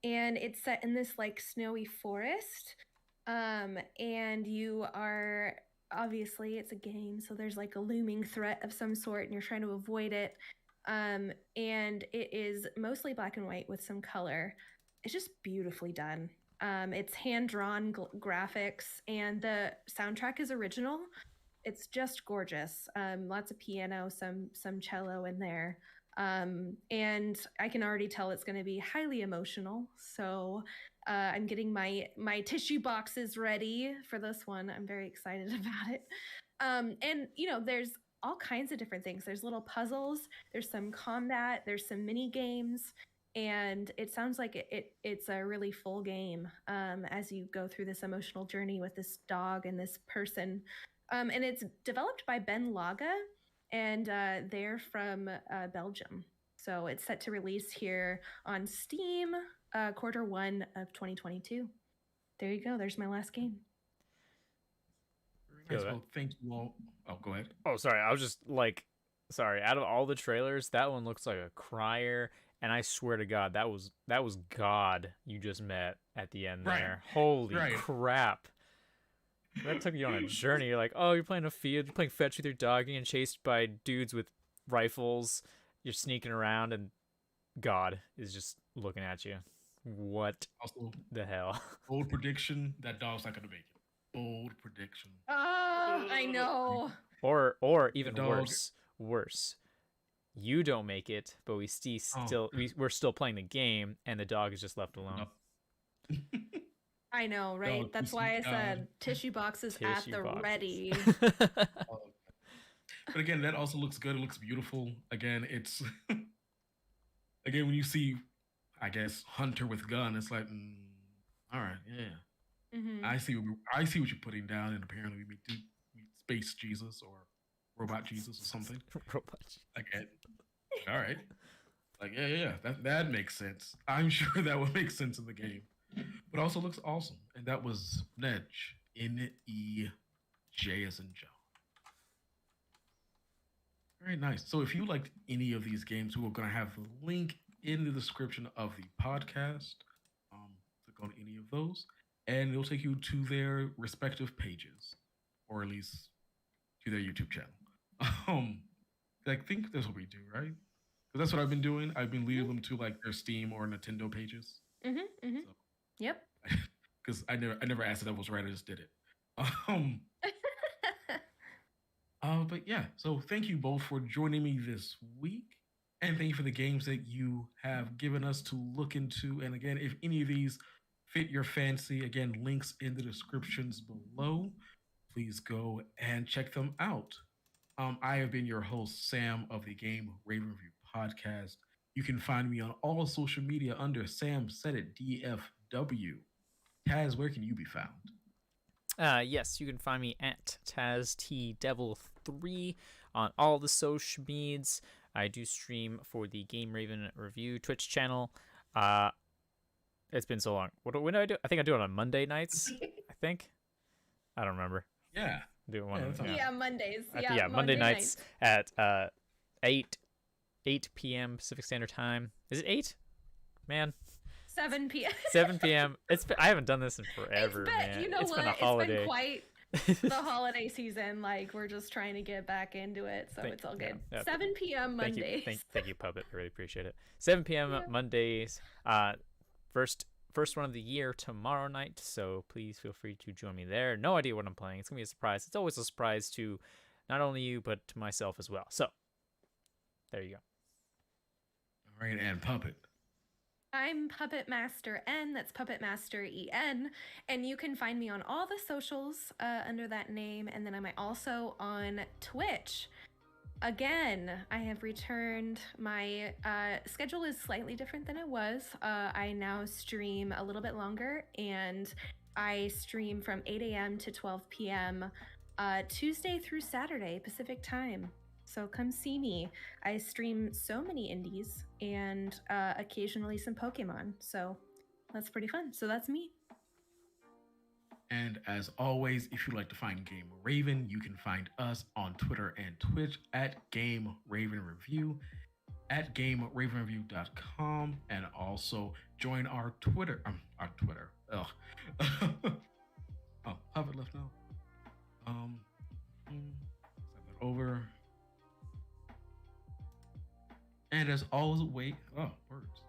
And it's set in this like snowy forest, and you are obviously it's a game, so there's like a looming threat of some sort, and you're trying to avoid it. And it is mostly black and white with some color. It's just beautifully done. It's hand drawn graphics, and the soundtrack is original. It's just gorgeous. Lots of piano, some cello in there, and I can already tell it's going to be highly emotional. So I'm getting my tissue boxes ready for this one. I'm very excited about it. And there's all kinds of different things. There's little puzzles. There's some combat. There's some mini games. And it sounds like it's a really full game as you go through this emotional journey with this dog and this person. And it's developed by Ben Laga, and they're from Belgium. So it's set to release here on Steam Q1 of 2022. There you go. There's my last game. Very nice. Well, thank you all. Oh, go ahead. Oh, sorry. I was just like, sorry. Out of all the trailers, that one looks like a crier. And I swear to God, that was God you just met at the end there. Holy crap. That took you on a journey. You're like, oh, you're playing a field, you're playing fetch with your dog, getting chased by dudes with rifles. You're sneaking around, and God is just looking at you. What also, the hell? Bold prediction, that dog's not going to make it. Bold prediction. Oh, I know. Or even worse. You don't make it, but we're still playing the game, and the dog is just left alone. No. I know, right? Dog, that's why I said tissue boxes at the ready. But again, that also looks good. It looks beautiful. Again, it's again when you see, I guess, hunter with gun, it's like, all right, yeah. Mm-hmm. I see what you're putting down, and apparently we meet Space Jesus or Robot Jesus or something. Robot. Again, all right. Like yeah, that makes sense. I'm sure that would make sense in the game. But also looks awesome. And that was Nej, N-E-J as in John. Very nice. So if you liked any of these games, we're going to have the link in the description of the podcast. Click on any of those, and it'll take you to their respective pages, or at least to their YouTube channel. I think that's what we do, right? Because that's what I've been doing. I've been leading them to like their Steam or Nintendo pages. Mm-hmm. So, yep. Because I never asked if that was right. I just did it. But yeah. So thank you both for joining me this week, and thank you for the games that you have given us to look into. And again, if any of these fit your fancy, again, links in the descriptions below. Please go and check them out. I have been your host, Sam, of the Game Raven Review Podcast. You can find me on all social media under Sam Said It DFW. Taz, where can you be found? Yes, you can find me at TazTDevil3 on all the social medias. I do stream for the Game Raven Review Twitch channel. It's been so long. When do I do? I think I do it on Monday nights. I think. I don't remember. Yeah. Do one. Mondays. Monday nights at 8 p.m. Pacific Standard Time. Is it 8? Man. 7 p.m. 7 p.m. I haven't done this in forever, man. You know it's what? Been a holiday. It's been quite the holiday season. Like, we're just trying to get back into it, so it's all good. Yeah. 7 p.m. Mondays. Thank you, Puppet. I really appreciate it. 7 p.m. Mondays. First one of the year tomorrow night, so please feel free to join me there. No idea what I'm playing. It's going to be a surprise. It's always a surprise to not only you, but to myself as well. So, there you go. All right, and Puppet. I'm Puppet Master N, that's Puppet Master EN, and you can find me on all the socials under that name, and then I'm also on Twitch. Again, I have returned. My schedule is slightly different than it was. I now stream a little bit longer, and I stream from 8 a.m. to 12 p.m. Tuesday through Saturday Pacific time. So come see me. I stream so many indies and occasionally some Pokemon. So that's pretty fun. So that's me. And as always, if you'd like to find Game Raven, you can find us on Twitter and Twitch at Game Raven Review, at GameRavenReview.com, and also join our Twitter. Ugh. Oh, have it left now. Set that over. And as always, words.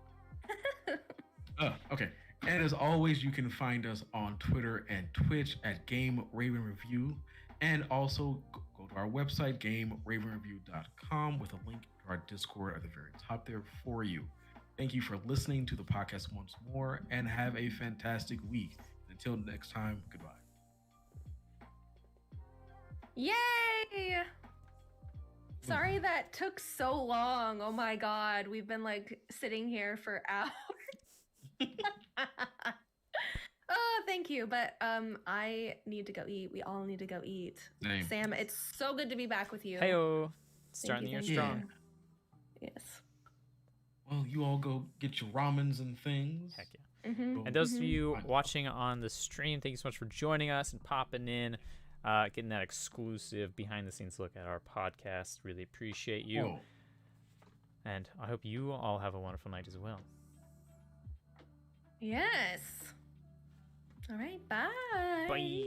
Okay. And as always, you can find us on Twitter and Twitch at Game Raven Review, and also go to our website, GameRavenReview.com, with a link to our Discord at the very top there for you. Thank you for listening to the podcast once more, and have a fantastic week. Until next time, goodbye. Yay! Sorry that took so long. Oh my god, we've been like sitting here for hours. Oh, thank you. But I need to go eat. We all need to go eat. Same. Sam, it's so good to be back with you. Heyo, starting the year Thank you. strong. Yes. Well, you all go get your ramens and things. Heck yeah. Mm-hmm. And those of you watching on the stream, thank you so much for joining us and popping in, getting that exclusive behind-the-scenes look at our podcast. Really appreciate you. Whoa. And I hope you all have a wonderful night as well. Yes. All right. Bye. Bye.